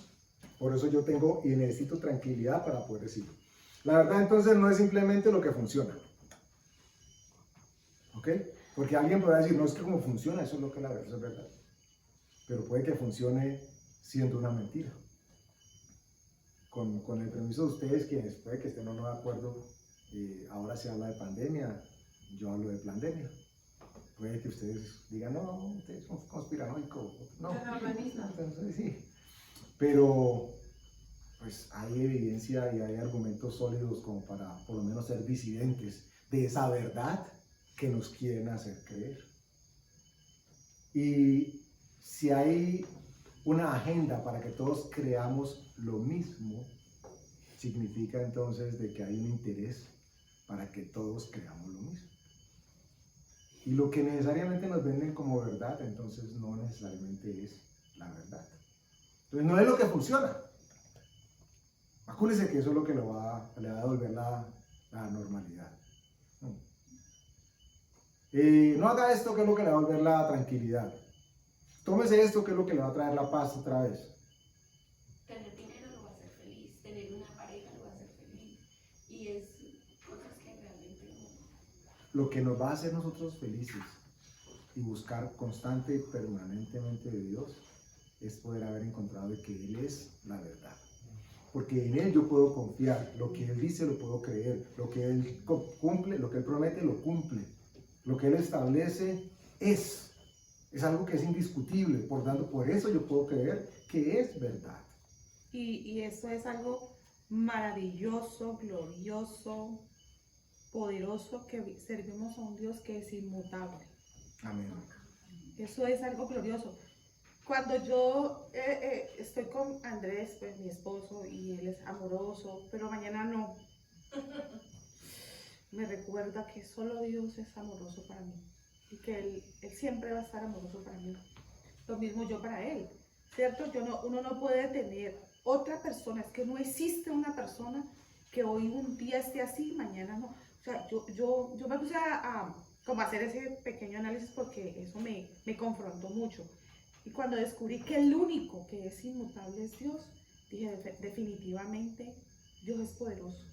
Por eso yo tengo y necesito tranquilidad para poder decirlo. La verdad entonces no es simplemente lo que funciona. ¿Ok? Porque alguien podrá decir, no, es que como funciona, eso es lo que la verdad, eso es verdad. Pero puede que funcione siendo una mentira. Con el permiso de ustedes, quienes puede que estén o no de acuerdo, ahora se habla de pandemia, yo hablo de pandemia. Puede que ustedes digan, no, ustedes son conspiranoicos. No, entonces, sí. Pero pues hay evidencia y hay argumentos sólidos como para por lo menos ser disidentes de esa verdad que nos quieren hacer creer. Y si hay una agenda para que todos creamos lo mismo, significa entonces de que hay un interés para que todos creamos lo mismo. Y lo que necesariamente nos venden como verdad, entonces no necesariamente es la verdad. Entonces no es lo que funciona. Acuérdense que eso es lo que le va a devolver la normalidad. No haga esto que es lo que le va a devolver la tranquilidad. tómese esto que es lo que le va a traer la paz otra vez. Tener dinero lo va a hacer feliz, tener una pareja lo va a hacer feliz. Y es cosas que realmente no. Lo que nos va a hacer nosotros felices y buscar constante y permanentemente de Dios es poder haber encontrado de que Él es la verdad. Porque en Él yo puedo confiar, lo que Él dice lo puedo creer, lo que Él cumple, lo que Él promete lo cumple, lo que Él establece es algo que es indiscutible, por tanto, por eso yo puedo creer que es verdad. Y eso es algo maravilloso, glorioso, poderoso, que servimos a un Dios que es inmutable. Amén. Eso es algo glorioso. Cuando yo estoy con Andrés, pues mi esposo, y él es amoroso, pero mañana no, me recuerda que solo Dios es amoroso para mí y que él siempre va a estar amoroso para mí. Lo mismo yo para Él, ¿cierto? Uno no puede tener otra persona, es que no existe una persona que hoy un día esté así, mañana no. O sea, yo me puse a como hacer ese pequeño análisis porque eso me confrontó mucho. Y cuando descubrí que el único que es inmutable es Dios, dije definitivamente Dios es poderoso.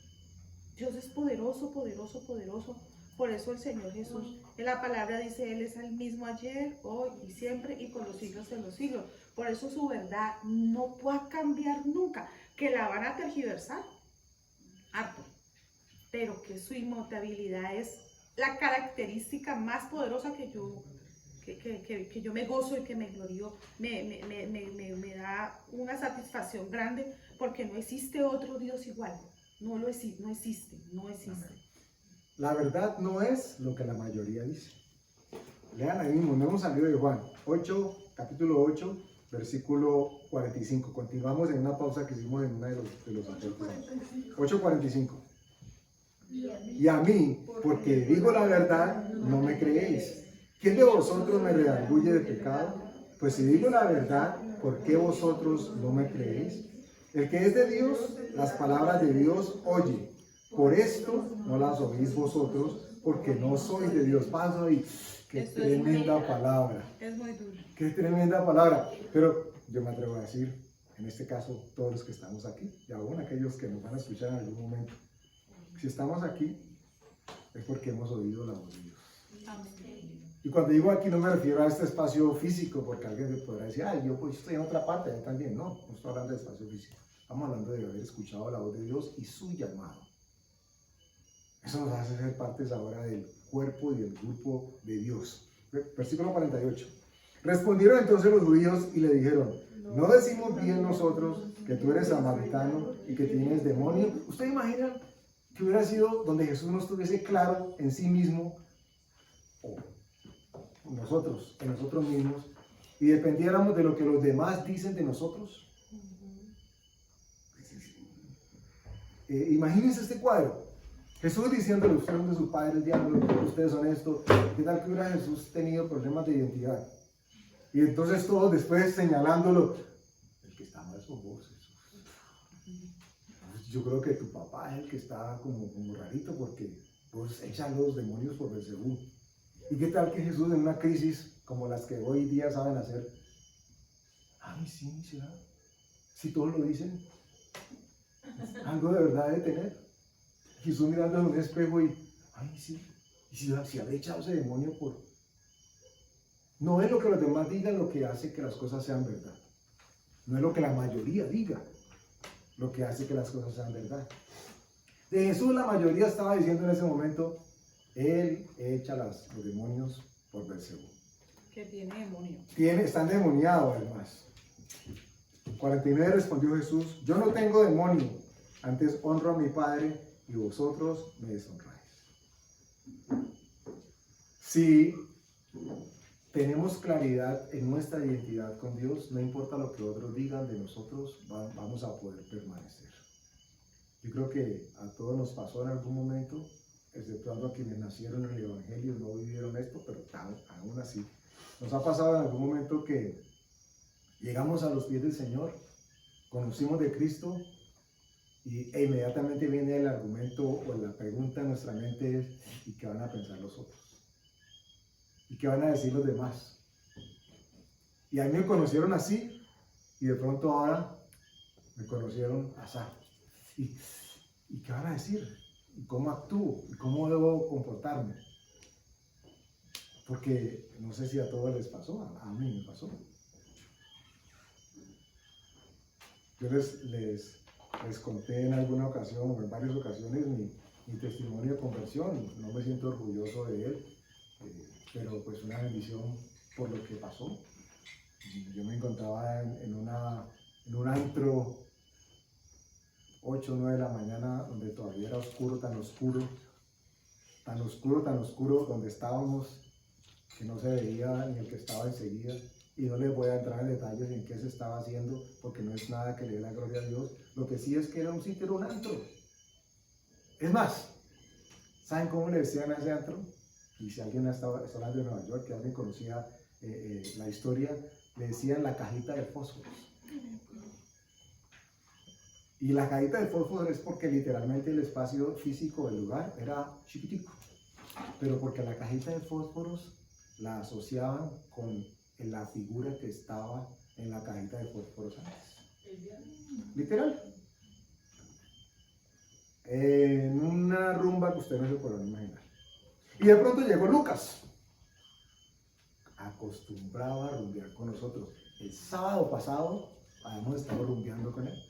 Dios es poderoso, poderoso, poderoso. Por eso el Señor Jesús, en la palabra dice, Él es el mismo ayer, hoy y siempre y por los siglos de los siglos. Por eso su verdad no puede cambiar nunca. Que la van a tergiversar, harto. Pero que su inmutabilidad es la característica más poderosa que yo me gozo y que me glorio, me da una satisfacción grande, porque no existe otro Dios igual. No existe. La verdad no es lo que la mayoría dice. Lean ahí mismo, no hemos salido de Juan 8, capítulo 8, versículo 45. Continuamos en una pausa que hicimos en una de los apóstoles. 8:45. Y a mí, porque digo la verdad, no me creéis. ¿Quién de vosotros me redarguye de pecado? Pues si digo la verdad, ¿por qué vosotros no me creéis? El que es de Dios, las palabras de Dios oye. Por esto no las oís vosotros, porque no sois de Dios. Paso ahí. Qué Eso es tremenda muy- palabra. Es muy duro. Qué tremenda palabra. Pero yo me atrevo a decir, en este caso, todos los que estamos aquí, y aún aquellos que nos van a escuchar en algún momento, si estamos aquí, es porque hemos oído la voz de Dios. Y cuando digo aquí no me refiero a este espacio físico, porque alguien podrá decir, ay, yo pues estoy en otra parte, ahí también. No, no estoy hablando de espacio físico. Estamos hablando de haber escuchado la voz de Dios y su llamado. Eso nos hace ser partes ahora del cuerpo y del grupo de Dios. Versículo 48. Respondieron entonces los judíos y le dijeron, ¿no decimos bien nosotros que tú eres samaritano y que tienes demonio? ¿Usted imagina que hubiera sido donde Jesús no estuviese claro en sí mismo, o en nosotros mismos, y dependiéramos de lo que los demás dicen de nosotros? Imagínense este cuadro. Jesús diciéndole, ustedes son de su padre el diablo, ustedes son esto. ¿Qué tal que hubiera Jesús tenido problemas de identidad? Y entonces todos después señalándolo, el que está mal son vos, Jesús. Yo creo que tu papá es el que está como rarito, porque vos echas los demonios por Belzebú. ¿Y qué tal que Jesús en una crisis como las que hoy día saben hacer? Ay, sí, será. Si todos lo dicen, algo de verdad debe tener. Jesús mirando en un espejo y, ay, sí, y si habré echado ese demonio por... No es lo que los demás digan lo que hace que las cosas sean verdad. No es lo que la mayoría diga lo que hace que las cosas sean verdad. De Jesús la mayoría estaba diciendo en ese momento, Él echa los demonios por Belzebú. Que tiene demonio. Están demoniados además. 49 respondió Jesús, yo no tengo demonio, antes honro a mi Padre y vosotros me deshonráis. Si tenemos claridad en nuestra identidad con Dios, no importa lo que otros digan de nosotros, vamos a poder permanecer. Yo creo que a todos nos pasó en algún momento, exceptuando a quienes nacieron en el Evangelio, no vivieron esto, pero aún así, nos ha pasado en algún momento que llegamos a los pies del Señor, conocimos de Cristo e inmediatamente viene el argumento o la pregunta en nuestra mente es, ¿y qué van a pensar los otros? ¿Y qué van a decir los demás? Y a mí me conocieron así, y de pronto ahora me conocieron así. ¿Y qué van a decir? ¿Y cómo actúo? ¿Y cómo debo comportarme? Porque no sé si a todos les pasó, a mí me pasó. Yo les conté en alguna ocasión, o en varias ocasiones, mi testimonio de conversión. No me siento orgulloso de él, pero pues una bendición por lo que pasó. Yo me encontraba en un antro 8 o 9 de la mañana, donde todavía era oscuro, tan oscuro, donde estábamos, que no se veía ni el que estaba enseguida. Y no les voy a entrar en detalles en qué se estaba haciendo, porque no es nada que le dé la gloria a Dios. Lo que sí es que era un sitio, era un antro. Es más, ¿saben cómo le decían a ese antro? Y si alguien está hablando de Nueva York, que alguien conocía la historia, le decían la cajita de fósforos. Y la cajita de fósforos es porque literalmente el espacio físico del lugar era chiquitico, pero porque la cajita de fósforos la asociaban con la figura que estaba en la cajita de fósforos antes. Literal. En una rumba que usted no se podrá imaginar. Y de pronto llegó Lucas. Acostumbraba a rumbear con nosotros. El sábado pasado habíamos estado rumbeando con él.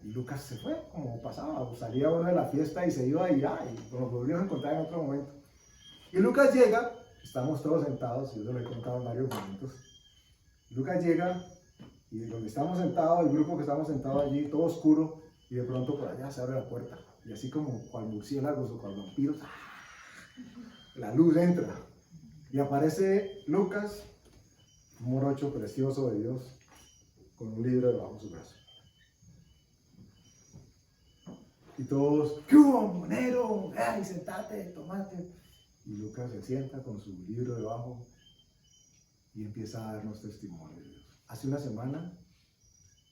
Y Lucas se fue, como pasaba, salía uno de la fiesta y se iba y ya, y nos volvimos a encontrar en otro momento. Y Lucas llega, estamos todos sentados, y yo se lo he contado en varios momentos. Lucas llega, y donde estamos sentados, el grupo que estamos sentados allí, todo oscuro, y de pronto por allá se abre la puerta, y así como cual murciélagos o cual vampiros, la luz entra, y aparece Lucas, un morocho precioso de Dios, con un libro debajo de su brazo. Y todos, ¿qué hubo, monero? ¡Ay, sentate, tomate! Y Lucas se sienta con su libro debajo y empieza a darnos testimonio de Dios. Hace una semana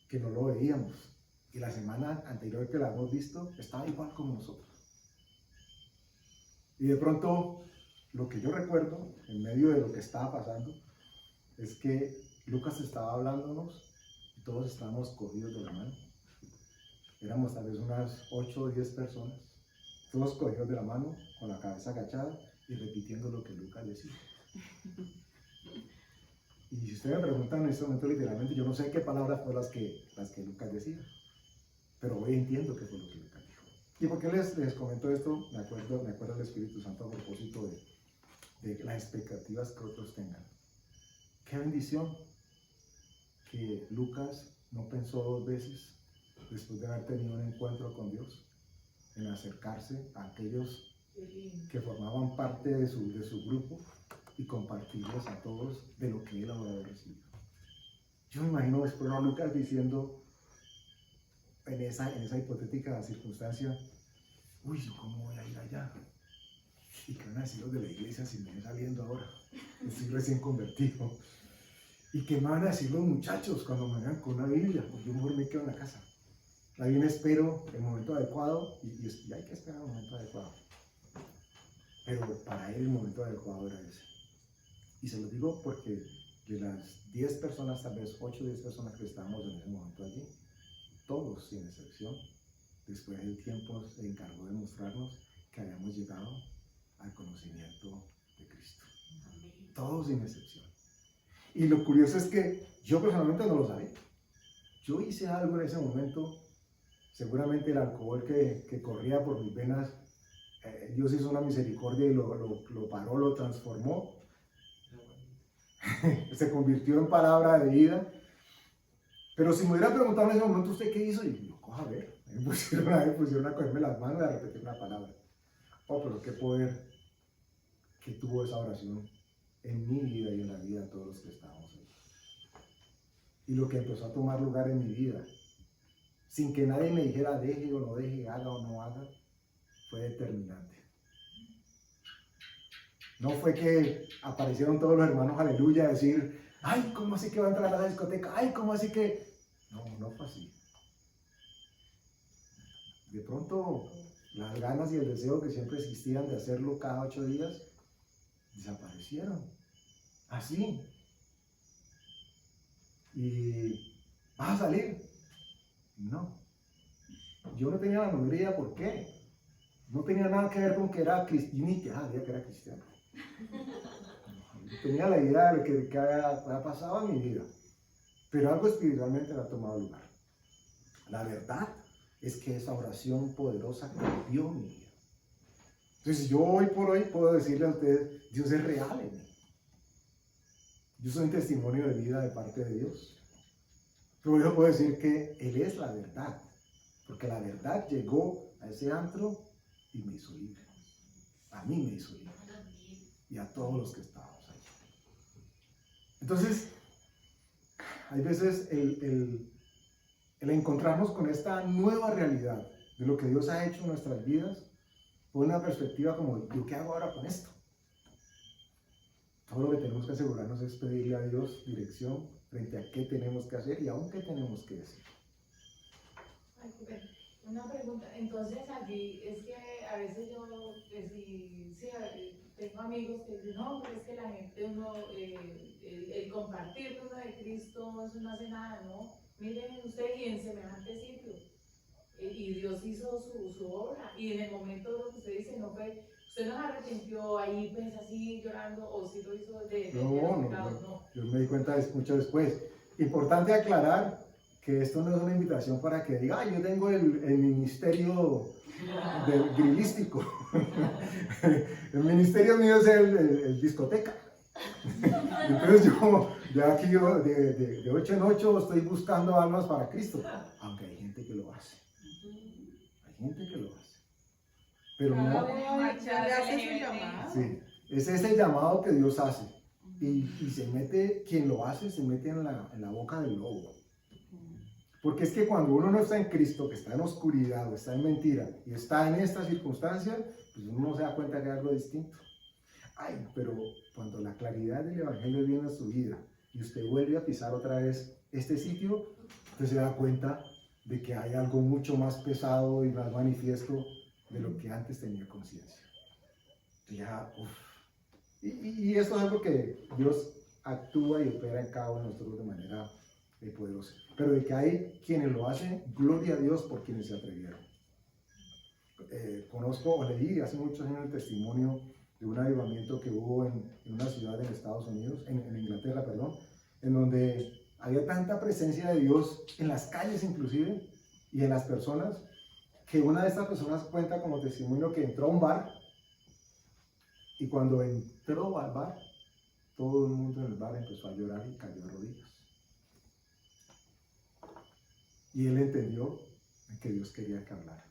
que no lo veíamos, y la semana anterior que la hemos visto estaba igual como nosotros. Y de pronto, lo que yo recuerdo, en medio de lo que estaba pasando, es que Lucas estaba hablándonos y todos estábamos cogidos de la mano. Éramos tal vez unas 8 o 10 personas, todos cogidos de la mano, con la cabeza agachada y repitiendo lo que Lucas decía. Y si ustedes me preguntan en este momento literalmente, yo no sé qué palabras fueron las que Lucas decía, pero hoy entiendo qué fue lo que Lucas dijo. ¿Y por qué les comento esto? Me acuerdo del Espíritu Santo a propósito de las expectativas que otros tengan. Qué bendición que Lucas no pensó 2 veces después de haber tenido un encuentro con Dios, en acercarse a aquellos que formaban parte de su grupo y compartirles a todos de lo que él había recibido. Yo me imagino después a Lucas diciendo en esa hipotética circunstancia, uy, ¿cómo voy a ir allá? ¿Y qué van a decir los de la iglesia si me ven saliendo ahora? Estoy recién convertido. ¿Y qué me van a decir los muchachos cuando me vean con una Biblia? Pues yo mejor me quedo en la casa. Ahí bien espero el momento adecuado y hay que esperar el momento adecuado. Pero para él el momento adecuado era ese. Y se lo digo porque de las 10 personas, tal vez 8 o 10 personas que estábamos en ese momento allí, todos sin excepción, después del tiempo se encargó de mostrarnos que habíamos llegado al conocimiento de Cristo. Todos sin excepción. Y lo curioso es que yo personalmente no lo sabía. Yo hice algo en ese momento. Seguramente el alcohol que corría por mis venas, Dios hizo una misericordia y lo paró, lo transformó. Se convirtió en palabra de vida. Pero si me hubiera preguntado en ese momento, ¿usted qué hizo? Y yo, coja a ver. Me pusieron a cogerme las manos y a repetir una palabra. Oh, pero qué poder que tuvo esa oración en mi vida y en la vida de todos los que estábamos ahí. Y lo que empezó a tomar lugar en mi vida, sin que nadie me dijera deje o no deje, haga o no haga, fue determinante. No fue que aparecieron todos los hermanos aleluya a decir, ay, ¿cómo así que va a entrar a la discoteca? Ay, ¿cómo así que...? No fue así. De pronto, las ganas y el deseo que siempre existían de hacerlo cada 8 días, desaparecieron. Así. y vas a salir. No. Yo no tenía la menor idea por qué. No tenía nada que ver con que era cristiano, ni que sabía que era cristiano. Tenía la idea de lo que había pasado en mi vida. Pero algo espiritualmente me ha tomado lugar. La verdad es que esa oración poderosa cambió mi vida. Entonces yo hoy por hoy puedo decirle a ustedes, Dios es real en mí. Yo soy un testimonio de vida de parte de Dios. Pero yo puedo decir que Él es la verdad. Porque la verdad llegó a ese antro y me hizo libre. A mí me hizo libre. Y a todos los que estábamos ahí. Entonces, hay veces el encontrarnos con esta nueva realidad de lo que Dios ha hecho en nuestras vidas, pone una perspectiva como, ¿yo qué hago ahora con esto? Todo lo que tenemos que asegurarnos es pedirle a Dios dirección frente a qué tenemos que hacer y aún qué tenemos que decir. Una pregunta, entonces allí es que a veces yo, tengo amigos que dicen, no, pero es que la gente, el compartir uno de Cristo, eso no hace nada, ¿no? Miren usted y en semejante sitio, y Dios hizo su obra, y en el momento lo que usted dice, no fue, usted no se arrepintió ahí pues así llorando, o si lo hizo de No, no. yo me di cuenta mucho después. Importante aclarar que esto no es una invitación para que diga, yo tengo el ministerio del grilístico. El ministerio mío es el discoteca. Entonces yo aquí de 8 en 8 estoy buscando almas para Cristo. Aunque hay gente que lo hace. Hay gente que lo hace. Pero no. Ya le hace su llamado. Sí, es ese llamado que Dios hace. Y se mete, quien lo hace, se mete en la boca del lobo. Porque es que cuando uno no está en Cristo, que está en oscuridad o está en mentira y está en esta circunstancia, pues uno no se da cuenta que hay algo distinto. Ay, pero cuando la claridad del Evangelio viene a su vida y usted vuelve a pisar otra vez este sitio, usted se da cuenta de que hay algo mucho más pesado y más manifiesto de lo que antes tenía conciencia. Ya, y esto es algo que Dios actúa y opera en cada uno de nosotros de manera poderosa. Pero de que hay quienes lo hacen, gloria a Dios por quienes se atrevieron. Conozco o leí hace muchos años el testimonio de un avivamiento que hubo en una ciudad en Estados Unidos, en Inglaterra, perdón, en donde había tanta presencia de Dios en las calles inclusive y en las personas, que una de estas personas cuenta como testimonio que entró a un bar y cuando entró al bar, todo el mundo en el bar empezó a llorar y cayó de rodillas. Y él entendió que Dios quería que hablara.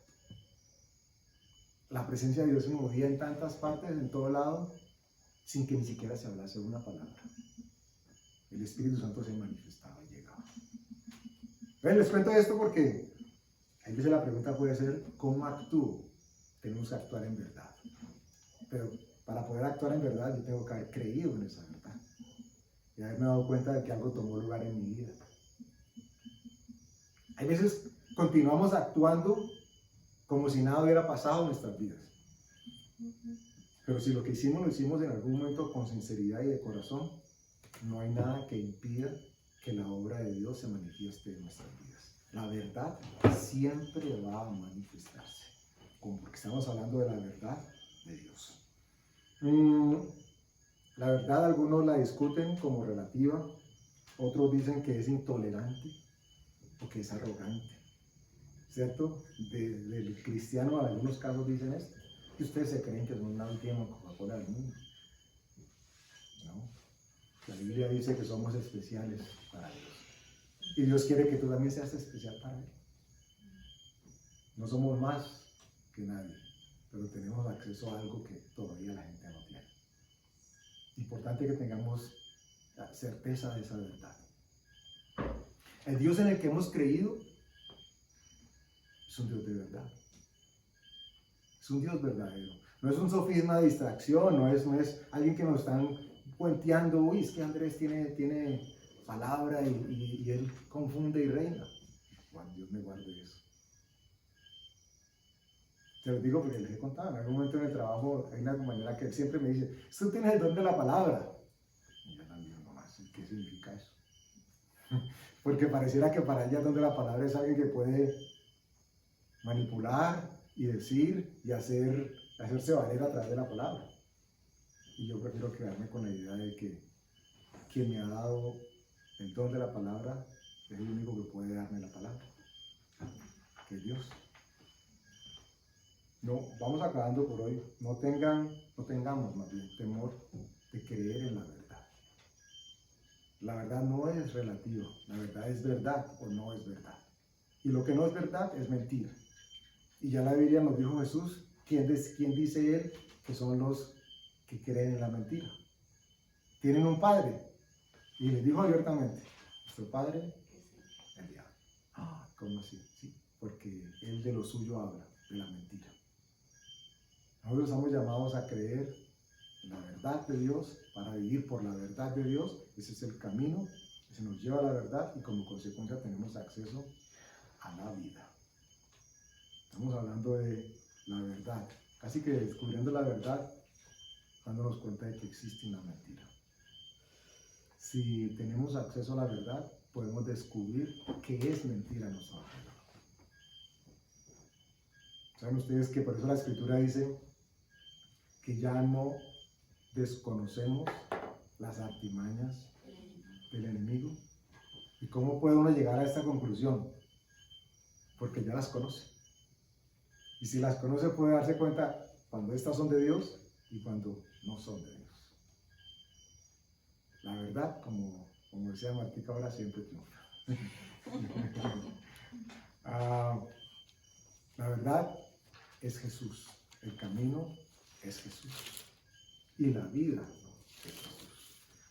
La presencia de Dios se movía en tantas partes, en todo lado, sin que ni siquiera se hablase una palabra. El Espíritu Santo se manifestaba y llegaba. Les cuento esto porque a veces la pregunta puede ser, ¿cómo actúo? Tenemos que actuar en verdad. Pero para poder actuar en verdad, yo tengo que haber creído en esa verdad. Y haberme dado cuenta de que algo tomó lugar en mi vida. Hay veces continuamos actuando como si nada hubiera pasado en nuestras vidas. Pero si lo que hicimos lo hicimos en algún momento con sinceridad y de corazón, no hay nada que impida que la obra de Dios se manifieste en nuestras vidas. La verdad siempre va a manifestarse, porque estamos hablando de la verdad de Dios. La verdad algunos la discuten como relativa, otros dicen que es intolerante o que es arrogante, ¿cierto? Del cristiano en algunos casos dicen esto, que ustedes se creen que son una última Coca-Cola del mundo. No, la Biblia dice que somos especiales para Dios y Dios quiere que tú también seas especial para Él. No somos más que nadie, pero tenemos acceso a algo que todavía la gente no tiene. Importante que tengamos la certeza de esa verdad. El Dios en el que hemos creído es un Dios de verdad. Es un Dios verdadero. No es un sofisma de distracción, no es alguien que nos están cuenteando, uy, es que Andrés tiene palabra y él confunde y reina. Bueno, Dios me guarde eso. Te lo digo porque les he contado, en algún momento en el trabajo hay una compañera que siempre me dice, tú tienes el don de la palabra. Y yo también, nomás, ¿qué significa eso? Porque pareciera que para ella donde la palabra es alguien que puede manipular y decir y hacerse valer a través de la palabra. Y yo prefiero quedarme con la idea de que quien me ha dado el don de la palabra es el único que puede darme la palabra, que es Dios. No, vamos acabando por hoy. No tengamos más bien temor de creer en la verdad. La verdad no es relativa, la verdad es verdad o no es verdad. Y lo que no es verdad es mentira. Y ya la Biblia nos dijo Jesús, ¿quién dice él que son los que creen en la mentira? Tienen un padre. Y les dijo abiertamente, nuestro padre, el diablo. ¿Cómo así? Sí, porque él de lo suyo habla, de la mentira. Nosotros estamos llamados a creer en la verdad de Dios, para vivir por la verdad de Dios. Ese es el camino que se nos lleva a la verdad y como consecuencia tenemos acceso a la vida. Estamos hablando de la verdad, casi que descubriendo la verdad, dándonos cuenta de que existe una mentira. Si tenemos acceso a la verdad, podemos descubrir qué es mentira en nosotros. ¿Saben ustedes que por eso la Escritura dice que ya no desconocemos las artimañas del enemigo? ¿Y cómo puede uno llegar a esta conclusión? Porque ya las conoce. Y si las conoce puede darse cuenta cuando estas son de Dios y cuando no son de Dios. La verdad, como decía Martica ahora, siempre triunfa. La verdad es Jesús. El camino es Jesús. Y la vida es Jesús.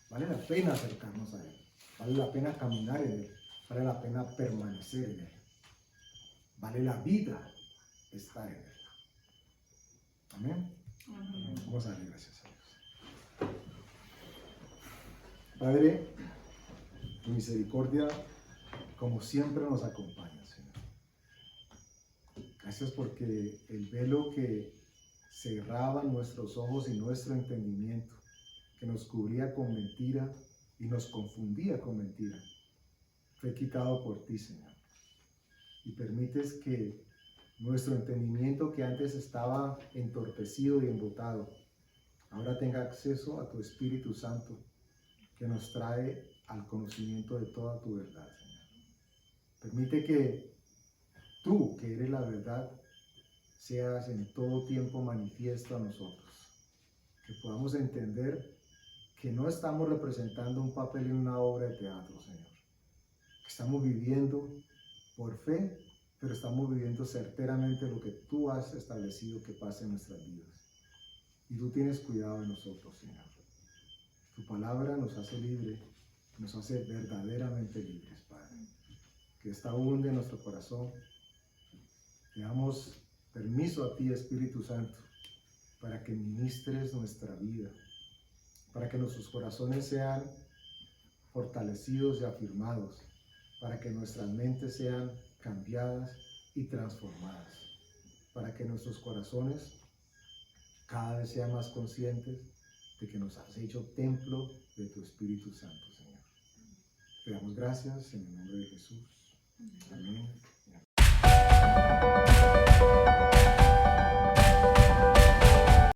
Vale la pena acercarnos a Él. Vale la pena caminar en Él. Vale la pena permanecer en Él. Vale la vida estar en Él. Amén. Vamos a darle gracias a Dios. Padre, tu misericordia, como siempre, nos acompaña, Señor. Gracias porque el velo que cerraba nuestros ojos y nuestro entendimiento, que nos cubría con mentira y nos confundía con mentira, fue quitado por ti, Señor. Y permites que nuestro entendimiento, que antes estaba entorpecido y embotado, ahora tenga acceso a tu Espíritu Santo, que nos trae al conocimiento de toda tu verdad, Señor. Permite que tú, que eres la verdad, seas en todo tiempo manifiesto a nosotros. Que podamos entender que no estamos representando un papel en una obra de teatro, Señor. Que estamos viviendo por fe, pero estamos viviendo certeramente lo que tú has establecido que pase en nuestras vidas. Y tú tienes cuidado de nosotros, Señor. Tu palabra nos hace libres, nos hace verdaderamente libres, Padre. Que esta hunde en nuestro corazón. Le damos permiso a ti, Espíritu Santo, para que ministres nuestra vida, para que nuestros corazones sean fortalecidos y afirmados, para que nuestras mentes sean cambiadas y transformadas, para que nuestros corazones cada vez sean más conscientes de que nos has hecho templo de tu Espíritu Santo, Señor. Te damos gracias en el nombre de Jesús. Amén.